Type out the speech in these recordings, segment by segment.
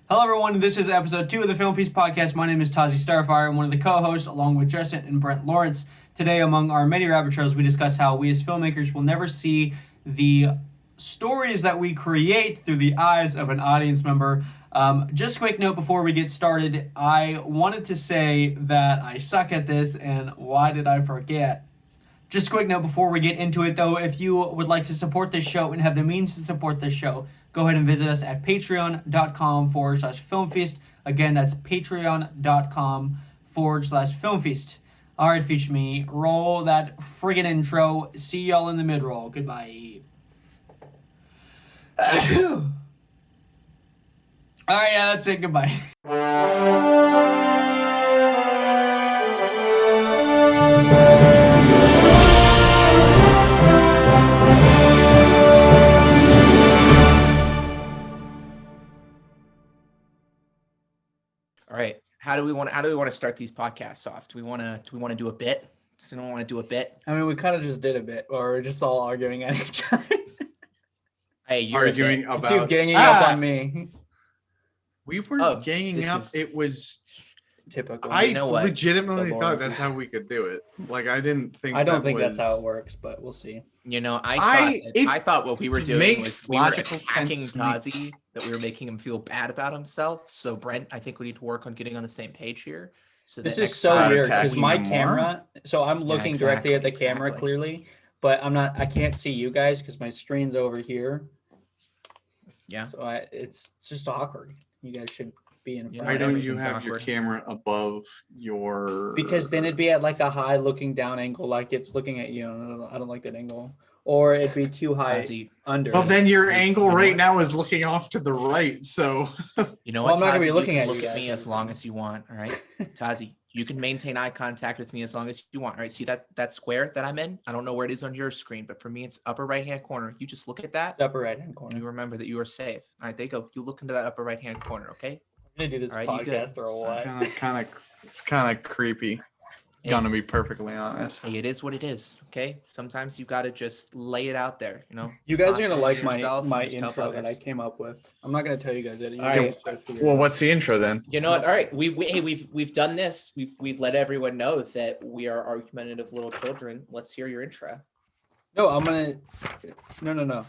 Hello, everyone. This is episode 2 of the Film Feast podcast. My name is Tazi Starfire. I'm one of the co-hosts, along with Justin and Brent Lawrence. Today, among our many rabbit trails, we discuss how we as filmmakers will never see the stories that we create through the eyes of an audience member. Just a quick note before we get started. I wanted to say that I suck at this, and why did I forget? Just a quick note before we get into it, though, if you would like to support this show and have the means to support this show, go ahead and visit us at patreon.com/filmfeast. Again, that's patreon.com/filmfeast. All right, feature me. Roll that friggin' intro. See y'all in the mid-roll. Goodbye. All right, yeah, that's it. Goodbye. All right. How do we want to start these podcasts off? Do we want to do a bit? Does anyone want to do a bit? I mean, we kind of just did a bit, or we're just all arguing at each other. Hey, you're arguing about you ganging up on me. We weren't ganging up. It was typical. I legitimately thought that's how we could do it. Like I don't think that's how it works, but we'll see. You know, I thought what we were doing was we were attacking Tazi, that we were making him feel bad about himself. So Brent, I think we need to work on getting on the same page here. So this is so weird because my camera. So I'm looking directly at the camera clearly, but I can't see you guys because my screen's over here. Yeah. So it's just awkward. You guys should be in front. Why don't you have your camera above your? Because then it'd be at like a high looking down angle, like it's looking at you. I don't like that angle. Or it'd be too high under. Well, then your angle right now is looking off to the right. So you know what? I'm not gonna be looking at you. Look at me as long as you want. All right, Tazi, you can maintain eye contact with me as long as you want. All right, see that square that I'm in? I don't know where it is on your screen, but for me, it's upper right hand corner. You just look at that. It's upper right hand corner. You remember that you are safe. All right, there you go. You look into that upper right hand corner. Okay. I'm gonna do this podcast or what? It's kind of creepy. Gonna be perfectly honest. Hey, it is what it is. Okay. Sometimes you gotta just lay it out there. You know. You guys are gonna like my intro that I came up with. I'm not gonna tell you guys it. Well, what's the intro then? You know what? All right. We've done this. We've let everyone know that we are argumentative little children. Let's hear your intro. No, I'm gonna. No.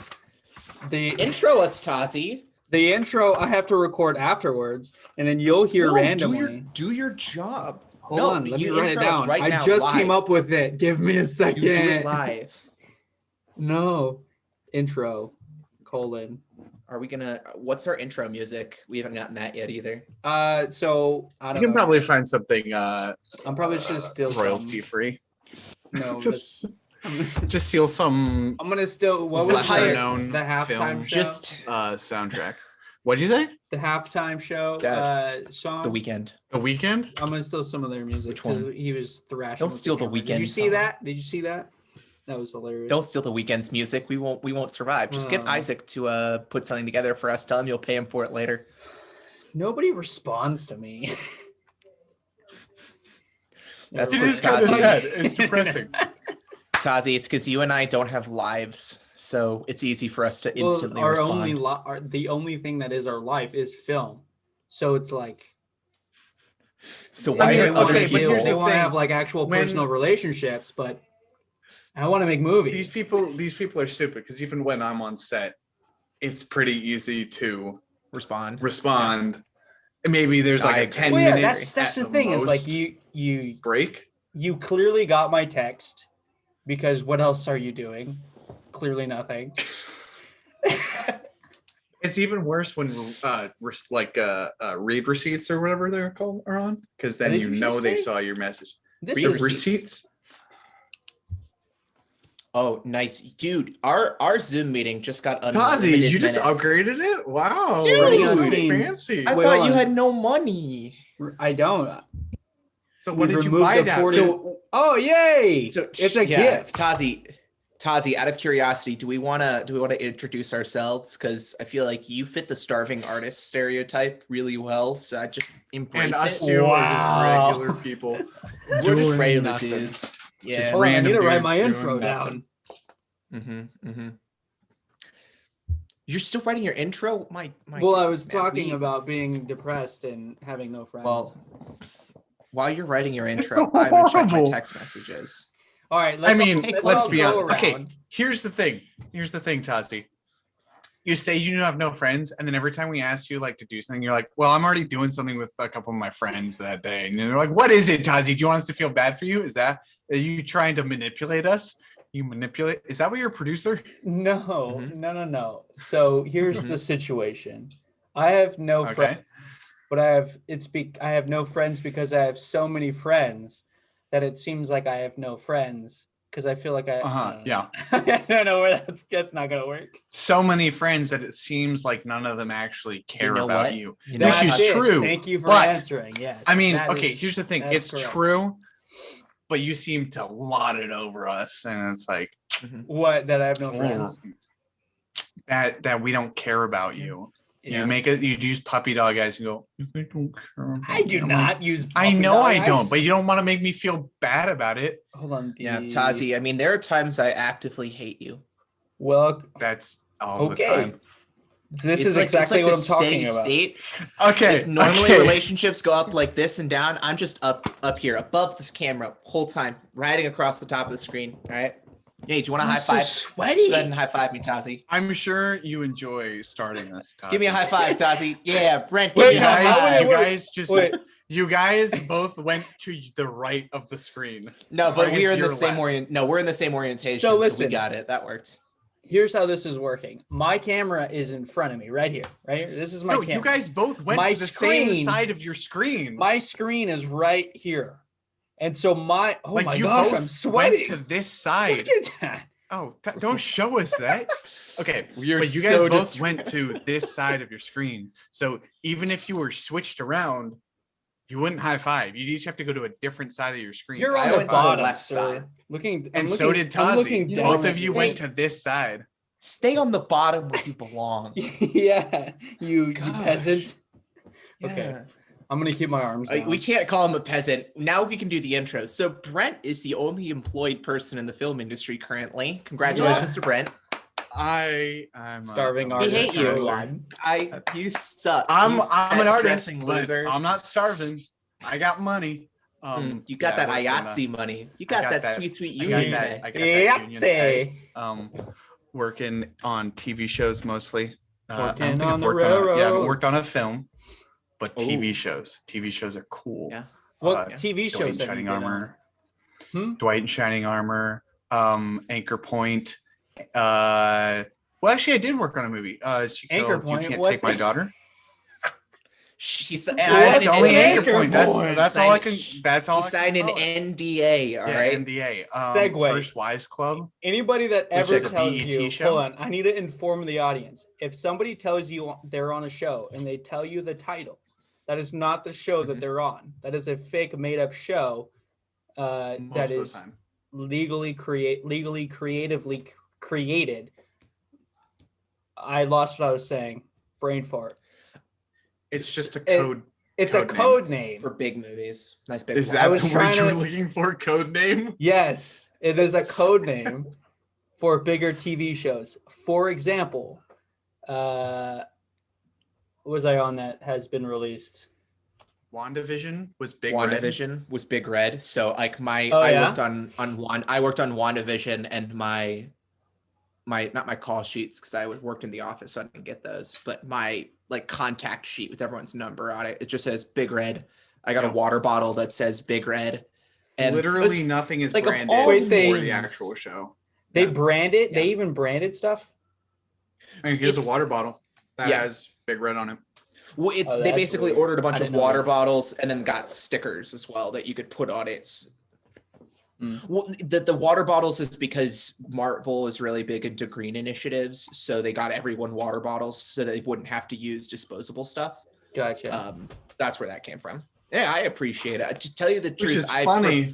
The intro us, Tazi. The intro I have to record afterwards, and then you'll hear randomly. Do your job. Hold on, let me write it down. I just came up with it. Give me a second. You do it live. No. Intro, : Are we gonna? What's our intro music? We haven't gotten that yet either. So I don't know. You can probably find something. I'm probably just gonna steal royalty free. No, just steal some. I'm gonna steal. What was the halftime show? Soundtrack. What'd you say? The halftime show song. The Weeknd. The Weeknd? I'm gonna steal some of their music because he was thrashing. Don't steal the Weeknd. Did you see that? Did you see that? That was hilarious. Don't steal the Weeknd's music. We won't survive. Just get Isaac to put something together for us. Tell him you'll pay him for it later. Nobody responds to me. It is kind of sad. It's depressing. Tazi, it's because you and I don't have lives, so it's easy for us to instantly respond. The only thing that is our life is film, so it's like. So why are other people? They want to have like actual personal relationships, but I want to make movies. These people are stupid because even when I'm on set, it's pretty easy to respond. Maybe there's like a 10 minute. That's the thing is like you break. You clearly got my text. Because what else are you doing? Clearly nothing. It's even worse when read receipts or whatever they're called are on, because then they saw your message. Read receipts. Oh, nice, dude! Our Zoom meeting just got unlimited Tazi, you just upgraded it? Wow, dude, fancy! I thought you had no money. I don't. So what did you buy that? Oh yay! So it's a gift. Tazi, out of curiosity, do we want to introduce ourselves? Because I feel like you fit the starving artist stereotype really well. So I just embrace and it. Us two are just regular people. We're just regular dudes. Yeah. Hold on, I need to write my intro down. You're still writing your intro? My Well, I was goodness, man. talking about being depressed and having no friends. Well, while you're writing your It's intro, so I'm gonna check my horrible. text messages. all right. I mean, let's let's all be go honest. Okay, around. here's the thing. Tazzy. You say you have no friends, and then every time we ask you like to do something, you're like, "Well, I'm already doing something with a couple of my friends that day." And you're like, "What is it, Tazzy? Do you want us to feel bad for you? Are you trying to manipulate us? Is that what you're a producer?" No, Mhm. no. So here's the situation. I have no friends, Okay. but I have no friends because I have so many friends that it seems like I have no friends because I feel like I don't know. Yeah. I don't know where that's not gonna work. So many friends that it seems like none of them actually care know about what? you. You know Which That's is it. true. Thank you for but- answering. Yes. I mean, that okay, is- here's the thing. that's It's correct. true, but you seem to lot it over us. And it's like What, that I have no friends? that we don't care about you. Yeah. You use puppy dog eyes and go, "I don't care about I do you." I'm not like, use. I puppy know dog I don't, eyes. but you don't want to make me feel bad about it. Hold on. Yeah, Tazi. I mean, there are times I actively hate you. Well, That's all okay. the time. This It's is like- exactly it's like what I'm the talking steady about. state. Okay. Like normally okay. relationships go up like this and down. I'm just up here above this camera whole time, riding across the top of the screen. All right. Hey, do you want a I'm high so five? sweaty. Go ahead and high five me, Tazi. I'm sure you enjoy starting this. Give me a high five, Tazi. Yeah, Brent, Wait, give me a high how would five. it You work? guys just Wait. you guys both went to the right of the screen. No, but I we are guess in the you're same left. No, we're in the same orientation. So So we listen. got it. That worked. Here's how this is working. My camera is in front of me, right here. Right here. This is my No, camera. you guys both went My to the screen- same side of your screen. My screen is right here, and so my my you gosh, both I'm sweating. went to this side. Look at that. Oh, don't show us that. Okay, You're but you guys so both went to this side of your screen. So even if you were switched around, you wouldn't high five. You'd each have to go to a different side of your screen. You're I on the went to the bottom, left sir. side. Looking, and I'm so looking, did I'm Tazi. looking You down. know, Both of you stay- went to this side. Stay on the bottom where you belong. Yeah, you Gosh. peasant. Okay. Yeah. I'm gonna keep my arms down. We can't call him a peasant. Now we can do the intro. So Brent is the only employed person in the film industry currently. Congratulations to Brent. I'm Starving a- We artist. hate you. everyone. You suck. I'm You an fat, artist, dressing but loser. I'm not starving. I got money. You got yeah, that I work in IATSE money. You got, got that, that- sweet I union got pay. that. I got that union pay. Yahtzee. Working on TV shows mostly. I don't Working think on I've the worked on I haven't railroad. worked on a film, but Ooh. TV shows. TV shows are cool. Yeah. What Uh, TV Dwight shows and have you Shining been on? Armor. Hmm? Dwight and Shining Armor. Anchor Point. Well, actually, I did work on a movie. It's Anchor called Point? You Can't What's Take My it? Daughter. She's What's That's an only Anchor Anchor Point. Point? That's all I can. That's all. He I can signed an call it. NDA. All Yeah, right. NDA. Segue. First Wives Club. Anybody that This ever is a tells BET you, show? hold on, I need to inform the audience. If somebody tells you they're on a show and they tell you the title, that is not the show that Mhm. they're on. That is a fake, made-up show that Most of the is time. legally creatively created. I lost what I was saying. Brain fart. It's just a It- code. It's Code a name. code name. For big movies. Nice big Is one. that was the trying word you're to- looking for? Code name? Yes, it is a code name for bigger TV shows. For example, what was I on that has been released? WandaVision was Big Red. WandaVision was Big Red. So like I yeah? worked on WandaVision and my not my call sheets because I worked in the office, so I didn't get those, but my like contact sheet with everyone's number on it. It just says Big Red. I got a Yeah. water bottle that says Big Red. And Literally it was- nothing is like, of branded all for things- the actual show. They Yeah. branded. They Yeah. even branded stuff. I mean, here's It's- a water bottle that Yeah. has Big Red on it. Well, Oh, they that's basically weird. ordered a I bunch of didn't know water that. bottles and then got stickers as well that you could put on it. Mm. Well, the water bottles is because Marvel is really big into green initiatives, so they got everyone water bottles so they wouldn't have to use disposable stuff. Gotcha. So that's where that came from. Yeah, I appreciate it. To tell you the truth, is funny.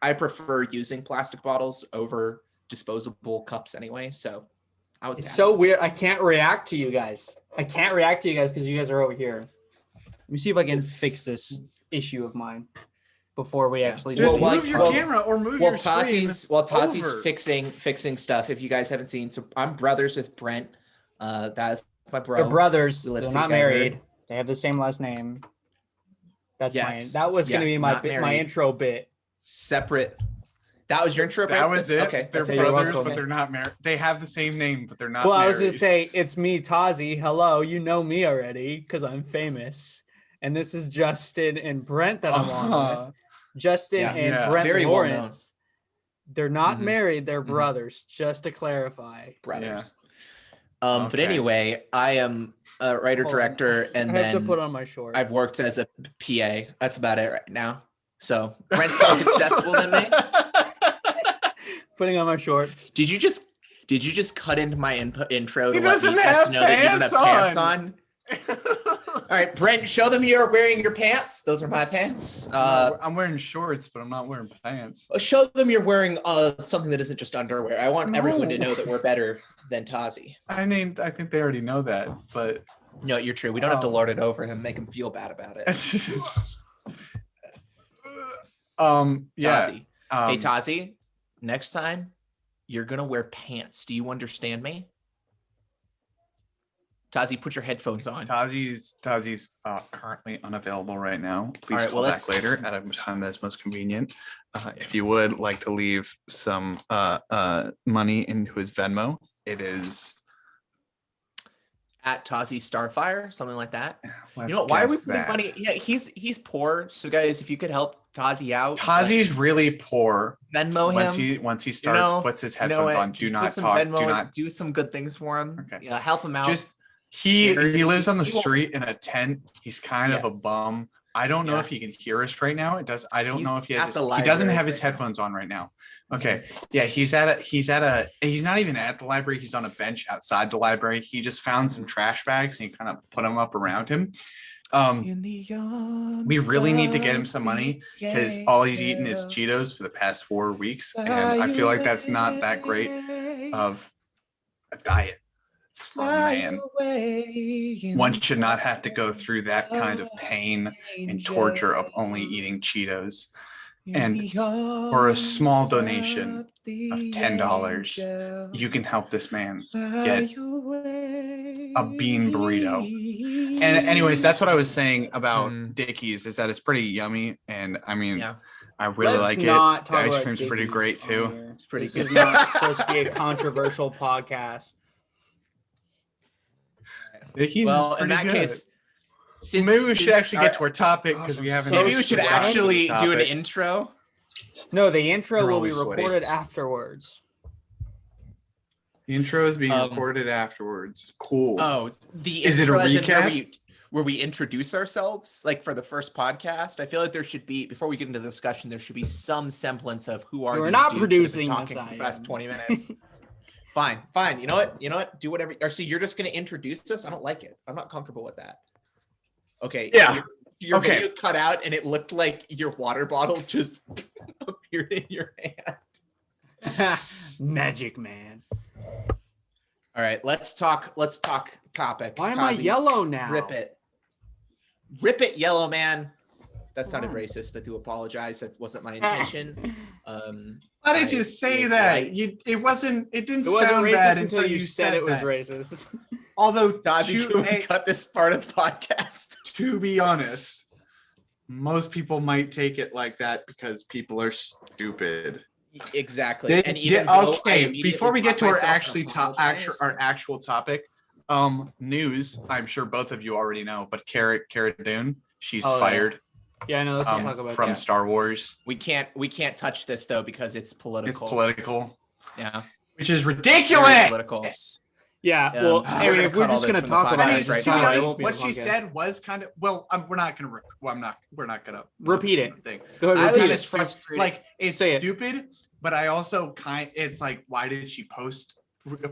I prefer using plastic bottles over disposable cups anyway. So I was It's down. so weird. I can't react to you guys. I can't react to you guys because you guys are over here. Let me see if I can fix this issue of mine before we actually Just Well, move like- your well- camera or move While your screen. Tassi's over. fixing stuff. If you guys haven't seen, so I'm brothers with Brent. That's my bro. They're brothers. We live They're not together. married. They have the same last name. That's Yes. fine. That was gonna be my not my married. intro bit. Separate. That was your intro. That bit? was it. Okay. They're that's you're brothers, welcome. but they're not married. They have the same name, but they're not Well, married. I was gonna say it's me, Tazi. Hello, you know me already because I'm famous, and this is Justin and Brent that I'm on with. Justin Yeah. and Yeah. Brent Very well known. Lawrence. They're not Mhm. married. They're Mhm. brothers. Just to clarify. brothers. Yeah. But Okay. anyway, I am a writer Hold on. director, and I have to then put on my shorts. I've worked as a PA. That's about it right now. So Brent's more successful than me. Putting on my shorts. Did you just cut into my intro He to let doesn't me guys have know that you don't have pants pants on? All right, Brent, show them you're wearing your pants. Those are my pants. I'm wearing shorts, but I'm not wearing pants. Show them you're wearing something that isn't just underwear. I want everyone to know that we're better than Tazi. I mean, I think they already know that, but No, you're true. We don't have to lord it over him, make him feel bad about it. yeah. Tazi. Hey, Tazi, next time you're gonna wear pants. Do you understand me? Tazi, put your headphones on. Tazi's currently unavailable right now. Please right, call well, back later at a time that's most convenient. If you would like to leave some money into his Venmo, it is At Tazi Starfire, something like that. let's You know, why are we guess putting that. money? Yeah, he's poor. So guys, if you could help Tazi out, Tazi's really poor. Venmo him. Once he starts, puts his headphones on. Do Just not put some talk. Venmo Do and not. do some good things for him. Okay. Yeah, help him out. Just he lives on the He won't- street in a tent. He's kind of Yeah. a bum. I don't know Yeah. if he can hear us right now. It does. I don't know He's if he has. at His, the he doesn't library have his right now. headphones on right now. Okay. Yeah, he's not even at the library. He's on a bench outside the library. He just found some trash bags and he kind of put them up around him. We really need to get him some money because all he's eaten is Cheetos for the past 4 weeks, and I feel like that's not that great of a diet for a man. One should not have to go through that kind of pain and torture of only eating Cheetos. And for a small donation of $10, you can help this man get a bean burrito. And anyways, that's what I was saying about Dickies, is that it's pretty yummy. And I mean, Yeah, I really like it. The ice cream's pretty great too. It's pretty This good. is not supposed to be a controversial podcast. Dickies well, is in pretty that good. case, Maybe we should actually get to our topic because we haven't. Maybe we should So actually do an topic. intro. No, the intro You're will be always sweaty. recorded afterwards. The intro is being Um, recorded afterwards. Cool. Oh, the Is it a intro as in recap? where we introduce ourselves, like for the first podcast. I feel like there should be, before we get into the discussion, there should be some semblance of who are We're these not dudes that have been producing talking this, for I the past am. 20 minutes. Fine. You know what? Do whatever. Or see, you're just gonna introduce us. I don't like it. I'm not comfortable with that. Okay. Yeah. Your Okay. video cut out, and it looked like your water bottle just appeared in your hand. Magic man. All right, let's talk topic. Why am I Tazi, yellow now? Rip it, yellow man. That sounded Why? racist. I do apologize. That wasn't my intention. Why did you say was that? like- It wasn't. It didn't It wasn't sound racist bad until you said it was that. racist. Although, Tazi, can we cut this part of the podcast? to be honest, most people might take it like that because people are stupid. Exactly. They and did- even though I okay, immediately before we get to caught our myself and apologized- actual topic, news. I'm sure both of you already know, but Cara Dune, she's Oh, yeah. fired Yeah, I know. Let's talk about from that. Star Wars. we can't touch this though because it's political. It's political, Yeah. which is Very ridiculous. political. Yeah, well, we're I mean, gonna if we're cut all just this gonna from the talk podcast about I it, mean, it's right to be fine. now. It honest, won't be what a she podcast. said was kind of well. We're not gonna. We're not gonna Repeat it. Thing. Go ahead, I was repeat just it. frustrated. Like it's Say it. stupid, but I also it's like, why did she post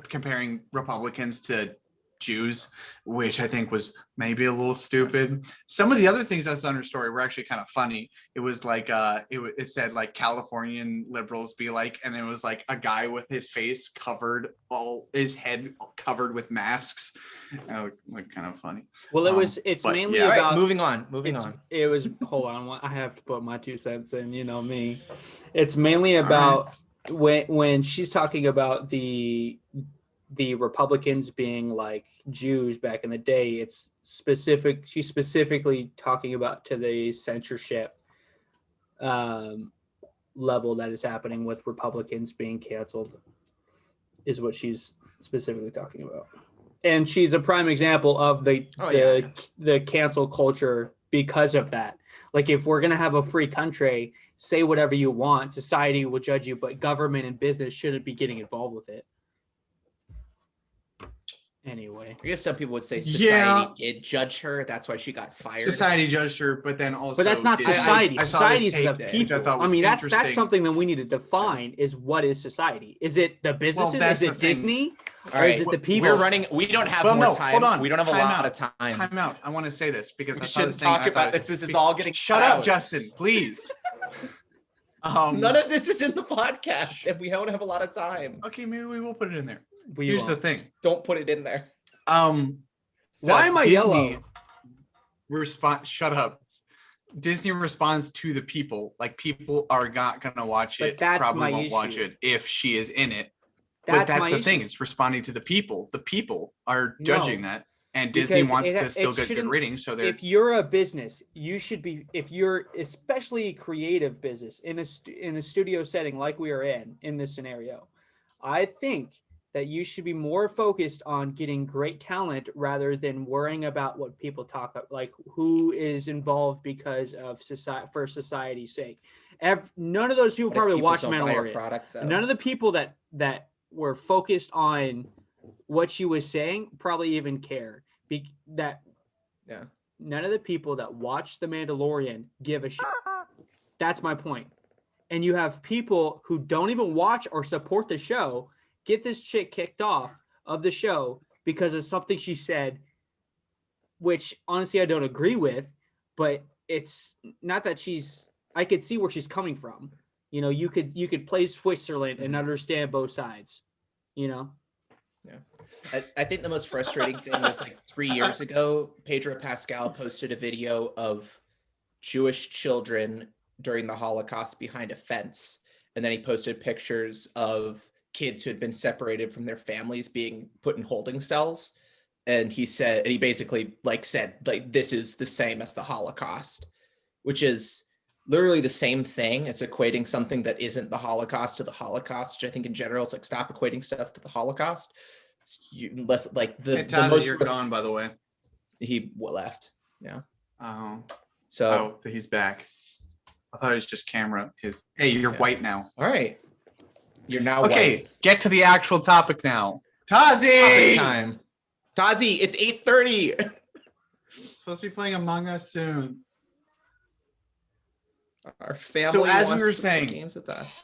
comparing Republicans to Jews, which I think was maybe a little stupid. Some of the other things that's on her story were actually kind of funny. It was like it said like Californian liberals be like, and it was like a guy with his face covered, all his head covered with masks. Like kind of funny. Well, it's but mainly yeah. All right, about moving on. it was hold on, I have to put my 2 cents in, you know me. It's mainly about when she's talking about the the Republicans being like Jews back in the day. It's specific. She's specifically talking about to the censorship level that is happening with Republicans being canceled is what she's specifically talking about. And she's a prime example of the cancel culture because of that. Like, if we're going to have a free country, say whatever you want, society will judge you, but government and business shouldn't be getting involved with it. Anyway, I guess some people would say society did judge her. That's why she got fired. Society judged her, but then also. But that's not society. Society is the people. I mean, that's something that we need to define. Is what is society? Is it the businesses? Is it Disney? Or is it the people? We're running. We don't have more time. Hold on. We don't have a lot of time. Time out. I want to say this because we shouldn't talk about this. This is all getting. Shut up, Justin, please. None of this is in the podcast, and we don't have a lot of time. Okay, maybe we will put it in there. Here's the thing. Don't put it in there. Why am I yellow? Shut up. Disney responds to the people. Like, people are not gonna watch it. Probably won't watch it if she is in it. But that's the thing. It's responding to the people. The people are judging that, and Disney wants to still get good ratings. So if you're a business, you should be. If you're especially creative business in a studio setting like we are in this scenario, I think that you should be more focused on getting great talent rather than worrying about what people talk about, like who is involved because of society for society's sake. None of those people probably watch Mandalorian. None of the people that were focused on what she was saying probably even care. None of the people that watch The Mandalorian give a shit. That's my point. And you have people who don't even watch or support the show get this chick kicked off of the show because of something she said, which honestly I don't agree with, but it's not that I could see where she's coming from. You know, you could play Switzerland and understand both sides, you know? Yeah. I think the most frustrating thing was like 3 years ago, Pedro Pascal posted a video of Jewish children during the Holocaust behind a fence. And then he posted pictures of kids who had been separated from their families being put in holding cells. And he basically said this is the same as the Holocaust, which is literally the same thing. It's equating something that isn't the Holocaust to the Holocaust, which I think in general is like, stop equating stuff to the Holocaust. Less like the most. You're gone, by the way. He left. Yeah. Oh. So he's back. I thought it was just camera. Hey, you're white now. All right. You're now white. Get to the actual topic now. Tazi! Time. Tazi, it's 8:30. Supposed to be playing Among Us soon. Our family. So as wants we were to saying, play games with us.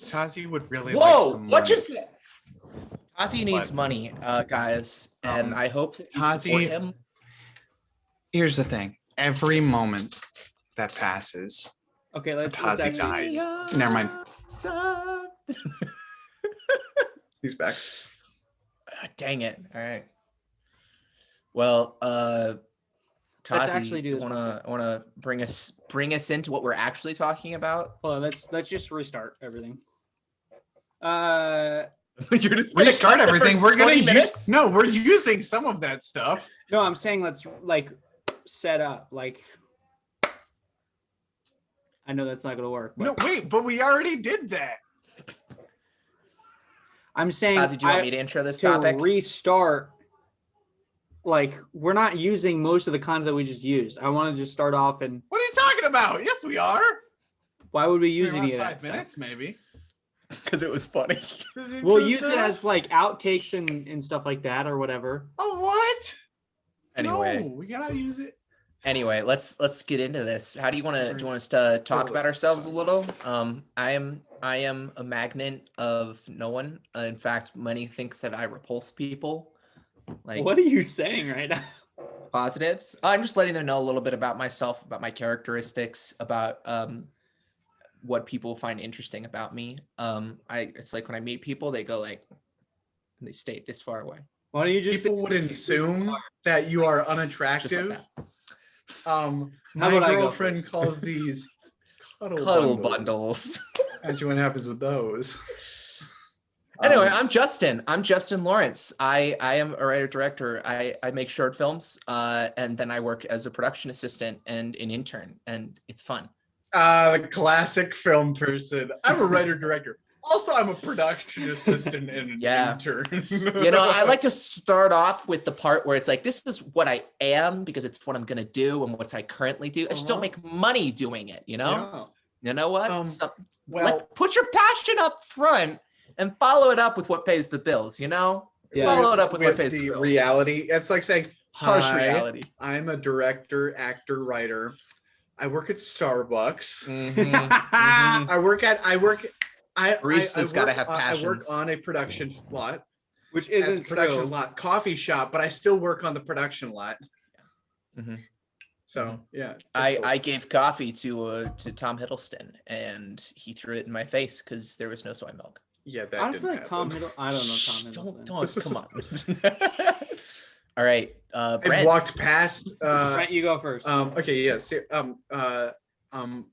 Tazi would really. What just? Tazi needs money, guys, and I hope that you support him. Here's the thing: every moment that passes, Tazi dies. Never mind. He's back. Dang it! All right. Well, Tazi, wanna bring us into what we're actually talking about? Well, let's just restart everything. You're just restart everything. We're gonna use. No, we're using some of that stuff. No, I'm saying let's set up I know that's not gonna work. But... No, wait, but we already did that. I'm saying, Tazi, do you want me to intro this topic? Restart. We're not using most of the content that we just used. I want to just start off and. What are you talking about? Yes, we are. Why would we use any of that 5 minutes, maybe? Because it was funny. We'll use it as outtakes and stuff like that or whatever. Oh, what? Anyway, no, we gotta use it. Anyway, let's get into this. How do you want us to talk about ourselves a little? I am a magnet of no one. In fact, many think that I repulse people. What are you saying right now? Positives. I'm just letting them know a little bit about myself, about my characteristics, about what people find interesting about me. It's like when I meet people, they go and they stay this far away. Why don't you just? People would assume that you are unattractive. Just like that. My girlfriend calls these cuddle bundles. Imagine what happens with those. Anyway, I'm Justin. I'm Justin Lawrence. I am a writer director. I make short films, and then I work as a production assistant and an intern, and it's fun. The classic film person. I'm a writer director. Also, I'm a production assistant and an intern. I like to start off with the part where it's like, this is what I am because it's what I'm gonna do and what I currently do. I just don't make money doing it. You know what? Put your passion up front and follow it up with what pays the bills. Follow it up with what pays the bills. Reality. It's like saying harsh reality. I'm a director, actor, writer. I work at Starbucks. I work. Barista's got to have passions. I work on a production lot, which isn't production lot coffee shop, but I still work on the production lot. So yeah, I gave coffee to Tom Hiddleston, and he threw it in my face because there was no soy milk. Yeah, that I didn't feel like happen. Tom Hiddleston. I don't know Tom Hiddleston. Don't come on. All right, Brent. I've walked past. Brent, you go first. Okay, yeah.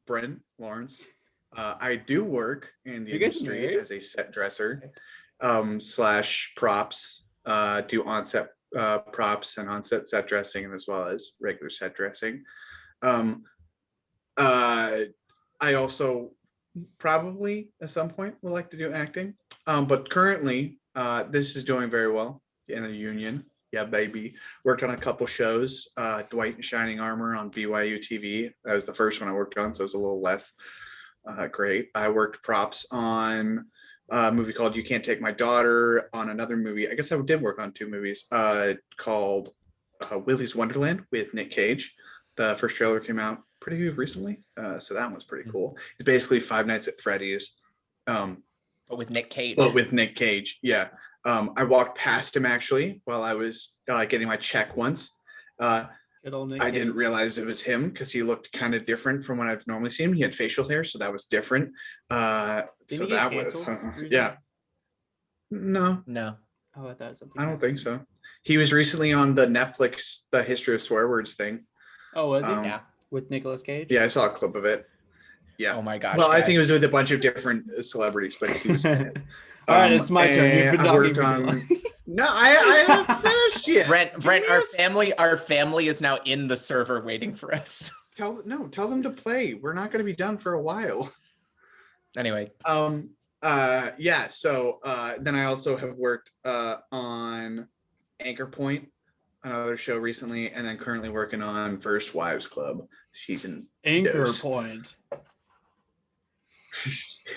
Brent Lawrence. I do work in the industry as a set dresser, / props. Do on-set props and on-set set dressing, as well as regular set dressing. I also probably at some point would like to do acting, but currently this is doing very well in the union. Yeah, baby. Worked on a couple shows. Dwight in Shining Armor on BYU TV. That was the first one I worked on, so it was a little less great. I worked props on a movie called You Can't Take My Daughter, on another movie. I guess I did work on 2 movies called Willy's Wonderland with Nick Cage. The first trailer came out pretty recently, so that one's pretty cool. It's basically Five Nights at Freddy's. But with Nick Cage. Yeah. I walked past him actually while I was getting my check once. I didn't realize it was him because he looked kind of different from when I've normally seen him. He had facial hair, so that was different. No. Oh, I thought something. I don't think so. He was recently on the Netflix The History of Swear Words thing. Oh, was he? Yeah. With Nicolas Cage? Yeah, I saw a clip of it. Yeah. Oh my gosh. Well, guys. I think it was with a bunch of different celebrities, but he was in it. All right, it's my turn. You've been talking for too long. No, I haven't finished yet. Brent, our family is now in the server waiting for us. Tell them to play. We're not going to be done for a while. Anyway. Yeah. So then I also have worked on Anchor Point, another show recently, and then currently working on First Wives Club season. Anchor Point.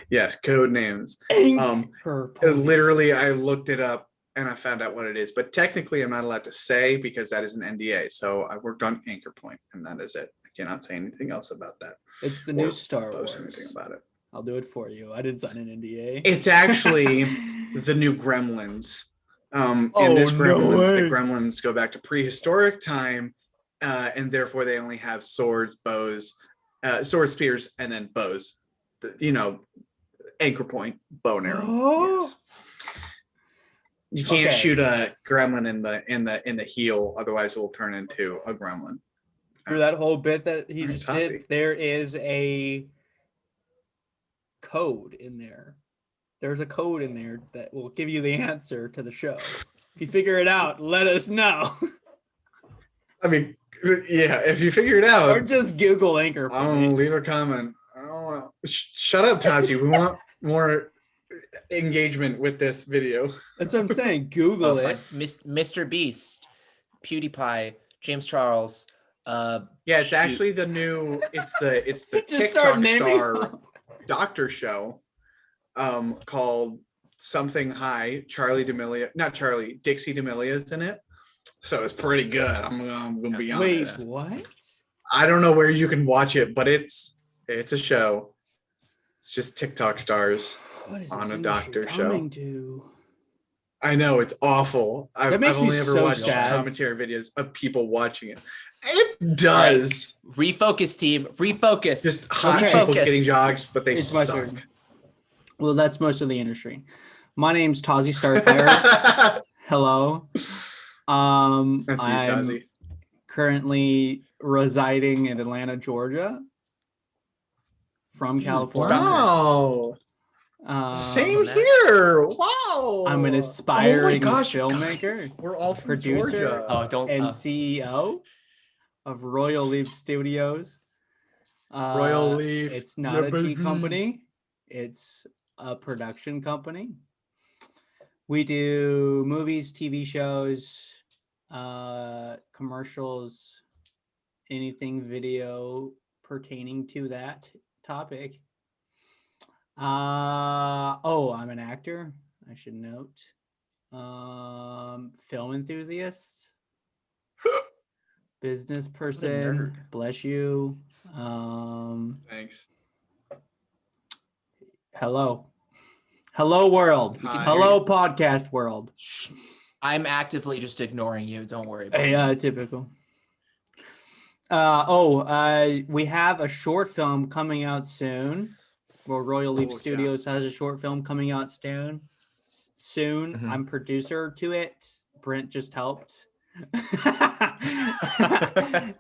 Yes, code names. Anchor Point. Literally, I looked it up and I found out what it is, but technically I'm not allowed to say because that is an NDA. So I worked on Anchor Point, and that is it. I cannot say anything else about that. It's the new Star Wars. Anything about it. I'll do it for you. I didn't sign an NDA. It's actually the new Gremlins. In this Gremlins, the Gremlins go back to prehistoric time, and therefore they only have swords, bows, spears, and then bows. Anchor Point, bow and arrow. Oh. Yes. You can't shoot a gremlin in the heel, otherwise it will turn into a gremlin. For that whole bit that he just Tossy. did, there is a code in there. There's a code in there that will give you the answer to the show. If you figure it out, let us know. I mean, yeah, if you figure it out, Or just Google Anchor Point. leave a comment. Shut up, Tazi. We want more engagement with this video. That's what I'm saying. Google it. Mr. Beast, PewDiePie, James Charles. It's actually the new. It's the Just start TikTok naming star them. doctor show, called Something High. Dixie D'Amelia's in it, so it's pretty good. I'm gonna be honest. Wait, what? I don't know where you can watch it, but it's a show. It's just TikTok stars on a doctor show. To? I know, it's awful. I've only ever watched sad. commentary videos of people watching it. It does. Right. Refocus, team. Refocus. Just hot people Refocus. getting jogs, but they It's my suck. turn. Well, that's most of the industry. My name's Tazi Starfire. Hello. That's I'm you, Tazi. currently residing in Atlanta, Georgia. From California. Wow. Same here. Wow. I'm an aspiring gosh, filmmaker, guys. We're all from producer, Georgia. Oh, don't. and CEO of Royal Leaf Studios. Royal Leaf. It's not a tea company. It's a production company. We do movies, TV shows, commercials, anything video pertaining to that topic. I'm an actor, I should note. Film enthusiast, business person, nerd. bless you. Thanks. Hello world. Hi. Hello podcast world. I'm actively just ignoring you. Don't worry about it. Yeah, typical. We have a short film coming out soon. Well, Royal Leaf Oh, yeah. Studios has a short film coming out soon. Mhm. I'm producer to it. Brent just helped.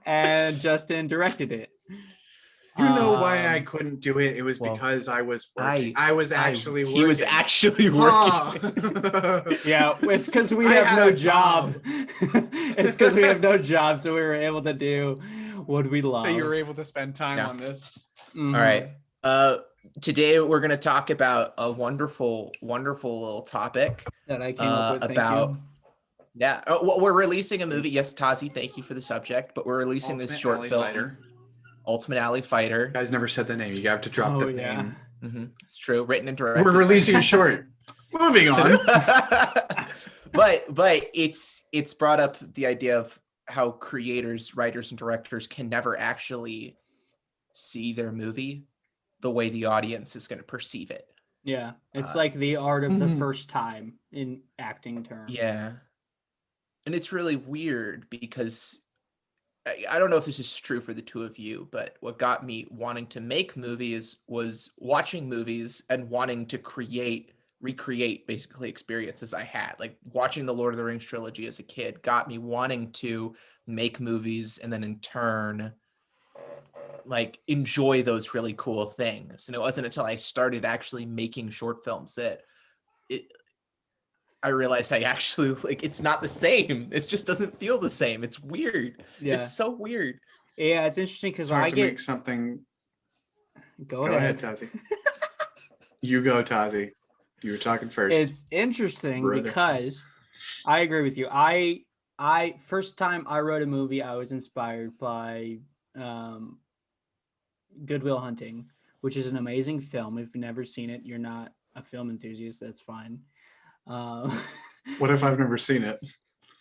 And Justin directed it. You know why I couldn't do it? It was well, because I was working. I was actually working. He was actually working. Yeah, it's because we I have had no a job. It's because we have no job, so we were able to do what we love. So you were able to spend time Yeah. on this. Mhm. All right. Today we're going to talk about a wonderful little topic That I came up with. Thank about. you. Yeah. Well, we're releasing a movie. Yes, Tazi, thank you for the subject. But we're releasing this Ultimate short Alley film, Fighter. Ultimate Alley Fighter. You guys never said the name. You have to drop Oh, the yeah. name. Mm-hmm. It's true. Written and directed. We're releasing a short. Moving on. but it's brought up the idea of how creators, writers, and directors can never actually see their movie the way the audience is going to perceive it. Yeah, it's like the art of the Mhm. first time in acting terms. Yeah. And it's really weird because I don't know if this is true for the two of you, but what got me wanting to make movies was watching movies and wanting to recreate basically experiences I had. Like watching the Lord of the Rings trilogy as a kid got me wanting to make movies and then in turn like enjoy those really cool things. And it wasn't until I started actually making short films that I realized I actually like it's not the same. It just doesn't feel the same. It's weird. Yeah, It's so weird. yeah, it's interesting because It's hard I to get. make something. Go Go ahead, ahead. Tazi. You go, Tazi. You were talking first. It's interesting Brother. because I agree with you. I first time I wrote a movie, I was inspired by Good Will Hunting, which is an amazing film. If you've never seen it, you're not a film enthusiast. That's fine. What if I've never seen it?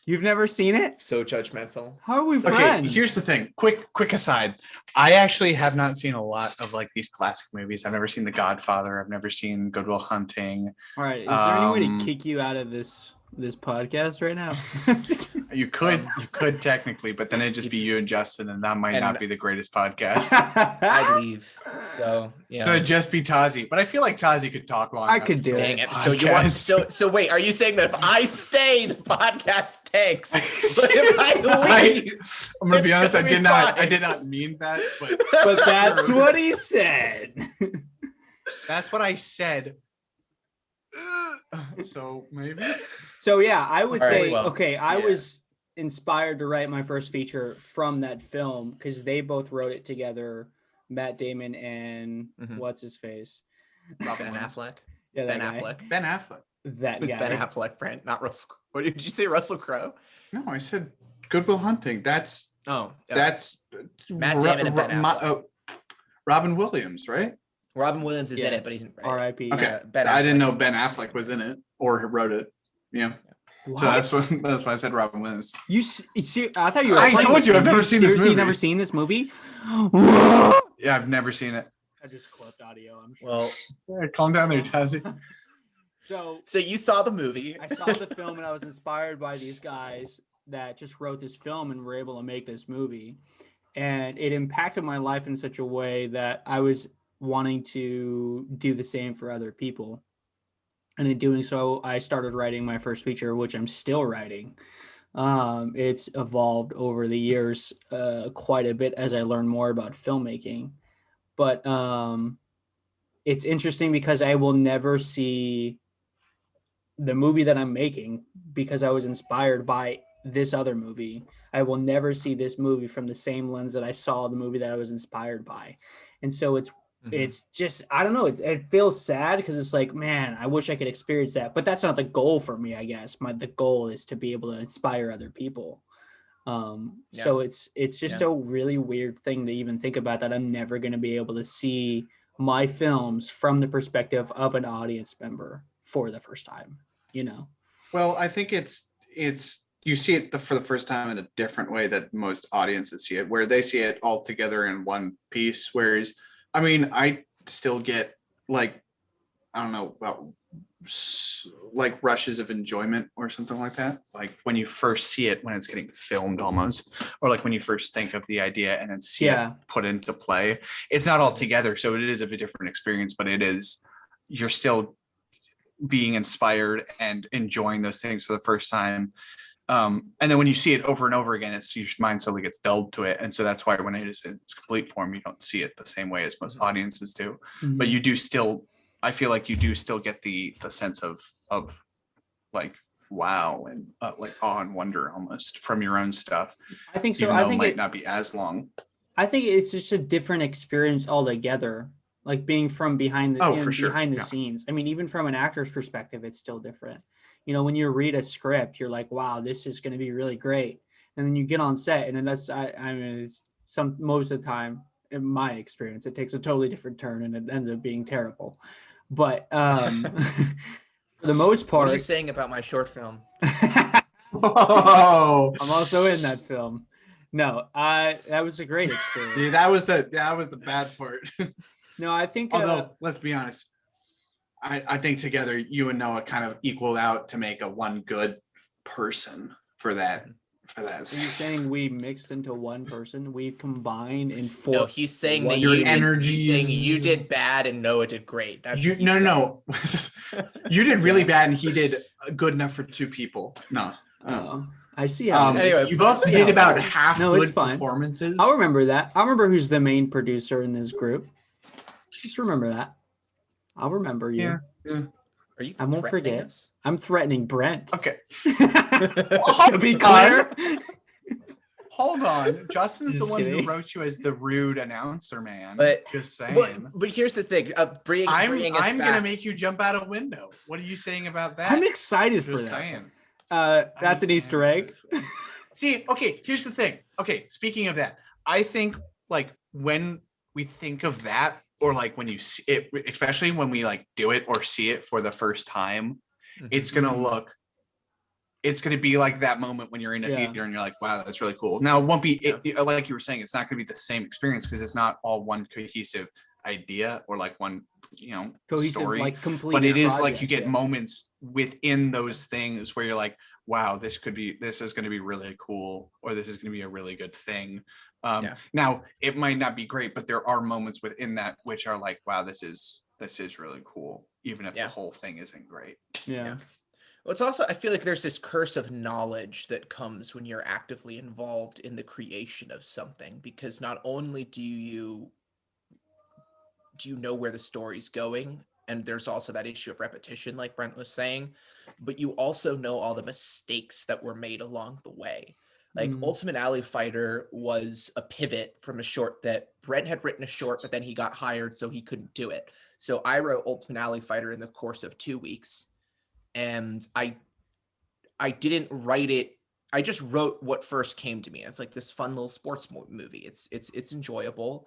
You've never seen it? So judgmental. How are we Okay, friends? here's the thing. Quick aside. I actually have not seen a lot of like these classic movies. I've never seen The Godfather. I've never seen Good Will Hunting. All right. Is there any way Um, to kick you out of this podcast right now? You could technically, but then it'd just be you and Justin, and that might not And- be the greatest podcast. I'd leave. So yeah. So it'd just be Tazi. But I feel like Tazi could talk long. I enough could to do fill Dang a it. So you want podcast. so wait, are you saying that if I stay, the podcast tanks? But if I leave, I'm gonna be it's honest, gonna I be did not fine. I did not mean that, but But that's what he said. that's what I said. So maybe. So yeah, I would All right, say well, okay. I yeah. was inspired to write my first feature from that film because they both wrote it together. Matt Damon and Mhm. what's his face? Ben Williams. Affleck. Yeah, that Ben guy. Affleck. Ben Affleck. That It's guy. Ben Affleck, Brent, not Russell. What did you say, Russell Crowe? No, I said Good Will Hunting. That's Oh, that's Matt Damon and Ben Affleck. Robin Williams, right? Robin Williams is in Yeah. it, but he didn't write. R.I.P. Okay. Ben So I didn't Affleck. know Ben Affleck was in it or wrote it. Yeah. What? So that's why I said Robin Williams. I thought you were. I playing told with you, me. I've never seen this Seriously, movie. never seen this movie? I Yeah, I've never seen it. just clipped audio. I'm sure. Well, Yeah, calm down there, Tazi. so you saw the movie. I saw the film and I was inspired by these guys that just wrote this film and were able to make this movie. And it impacted my life in such a way that I was wanting to do the same for other people. And in doing so, I started writing my first feature, which I'm still writing. It's evolved over the years quite a bit as I learn more about filmmaking. But it's interesting because I will never see the movie that I'm making because I was inspired by this other movie. I will never see this movie from the same lens that I saw the movie that I was inspired by. And so it's just, I don't know, it feels sad because it's like, man, I wish I could experience that, but that's not the goal for me, I guess. The goal is to be able to inspire other people. So it's just a really weird thing to even think about, that I'm never going to be able to see my films from the perspective of an audience member for the first time, you know? Well, I think it's you see it for the first time in a different way that most audiences see it, where they see it all together in one piece. Whereas, I mean, I still get like, I don't know, about like rushes of enjoyment or something like that. Like when you first see it, when it's getting filmed almost, or like when you first think of the idea and then see it put into play. It's not all together, so it is a different experience, but you're still being inspired and enjoying those things for the first time. And then when you see it over and over again, your mind slowly gets dulled to it. And so that's why when it is in its complete form, you don't see it the same way as most audiences do. Mm-hmm. But you do still, I feel like you do still get the sense of like wow and like awe and wonder almost from your own stuff. I think so. Even I though think it might not be as long. I think it's just a different experience altogether. Like being from behind the scenes. I mean, even from an actor's perspective, it's still different. You know, when you read a script, you're like, wow, this is going to be really great. And then you get on set, and then I mean, it's most of the time, in my experience, it takes a totally different turn and it ends up being terrible. But for the most part. What are you saying about my short film? Oh, I'm also in that film. No, that was a great experience. Yeah, that was the bad part. No, I think. Although, let's be honest, I think together you and Noah kind of equaled out to make a one good person for that. Are you saying we mixed into one person? We combined in four. No, he's saying that your you energies. He's saying you did bad and Noah did great. That's no. You did really bad and he did good enough for two people. No. I see. How anyway, you both did about half good fine. performances. I'll remember that. I'll remember who's the main producer in this group. Just remember that. I'll remember you. Yeah. Are you? I won't forget. Us? I'm threatening Brent. Okay. To be clear. Hold on. Justin's Just the one kidding. who wrote you as the rude announcer, man. But just saying. But here's the thing. I'm gonna make you jump out a window. What are you saying about that? I'm excited for just that. saying. That's an Easter egg. See, okay, here's the thing. Okay, speaking of that, I think like when we think of that, or like when you see it, especially when we like do it or see it for the first time, it's gonna be like that moment when you're in a theater and you're like, wow, that's really cool. Now it won't be like you were saying, it's not gonna be the same experience because it's not all one cohesive idea or like one cohesive story, like complete, but it is project, like you get moments within those things where you're like, wow, this is going to be really cool, or this is going to be a really good thing. Now it might not be great, but there are moments within that which are like, wow, this is really cool, even if the whole thing isn't great. Yeah. Well, it's also, I feel like there's this curse of knowledge that comes when you're actively involved in the creation of something, because not only do you know where the story's going, and there's also that issue of repetition, like Brent was saying, but you also know all the mistakes that were made along the way. Like Ultimate Alley Fighter was a pivot from a short that Brent had written a short, but then he got hired, so he couldn't do it. So I wrote Ultimate Alley Fighter in the course of 2 weeks, and I didn't write it. I just wrote what first came to me. It's like this fun little sports movie. It's enjoyable,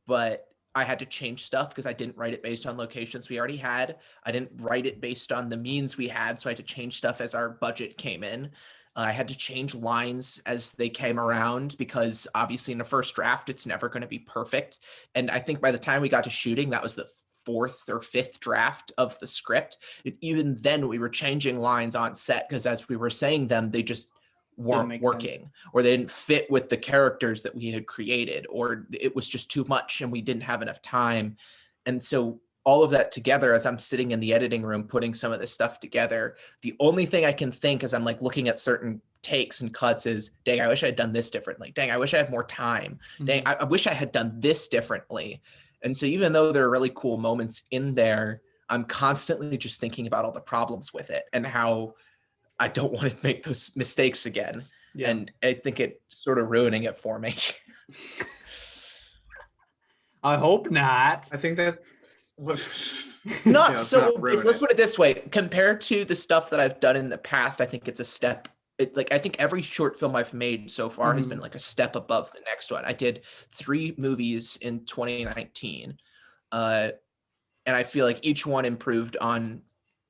but I had to change stuff because I didn't write it based on locations we already had. I didn't write it based on the means we had, so I had to change stuff as our budget came in. I had to change lines as they came around because obviously in the first draft, it's never going to be perfect. And I think by the time we got to shooting, that was the 4th or 5th draft of the script. And even then we were changing lines on set because as we were saying them, they just weren't working, or they didn't fit with the characters that we had created, or it was just too much and we didn't have enough time. And so all of that together, as I'm sitting in the editing room putting some of this stuff together, the only thing I can think as I'm like looking at certain takes and cuts is, dang, I wish I had done this differently. Dang, I wish I had more time. Dang, I wish I had done this differently. And so even though there are really cool moments in there, I'm constantly just thinking about all the problems with it and how I don't want to make those mistakes again. Yeah. And I think it's sort of ruining it for me. I hope not. I think that Not Yeah, let's so. not ruin Let's it. put it this way: compared to the stuff that I've done in the past, I think it's a step. Like I think every short film I've made so far has been like a step above the next one. I did 3 movies in 2019, and I feel like each one improved on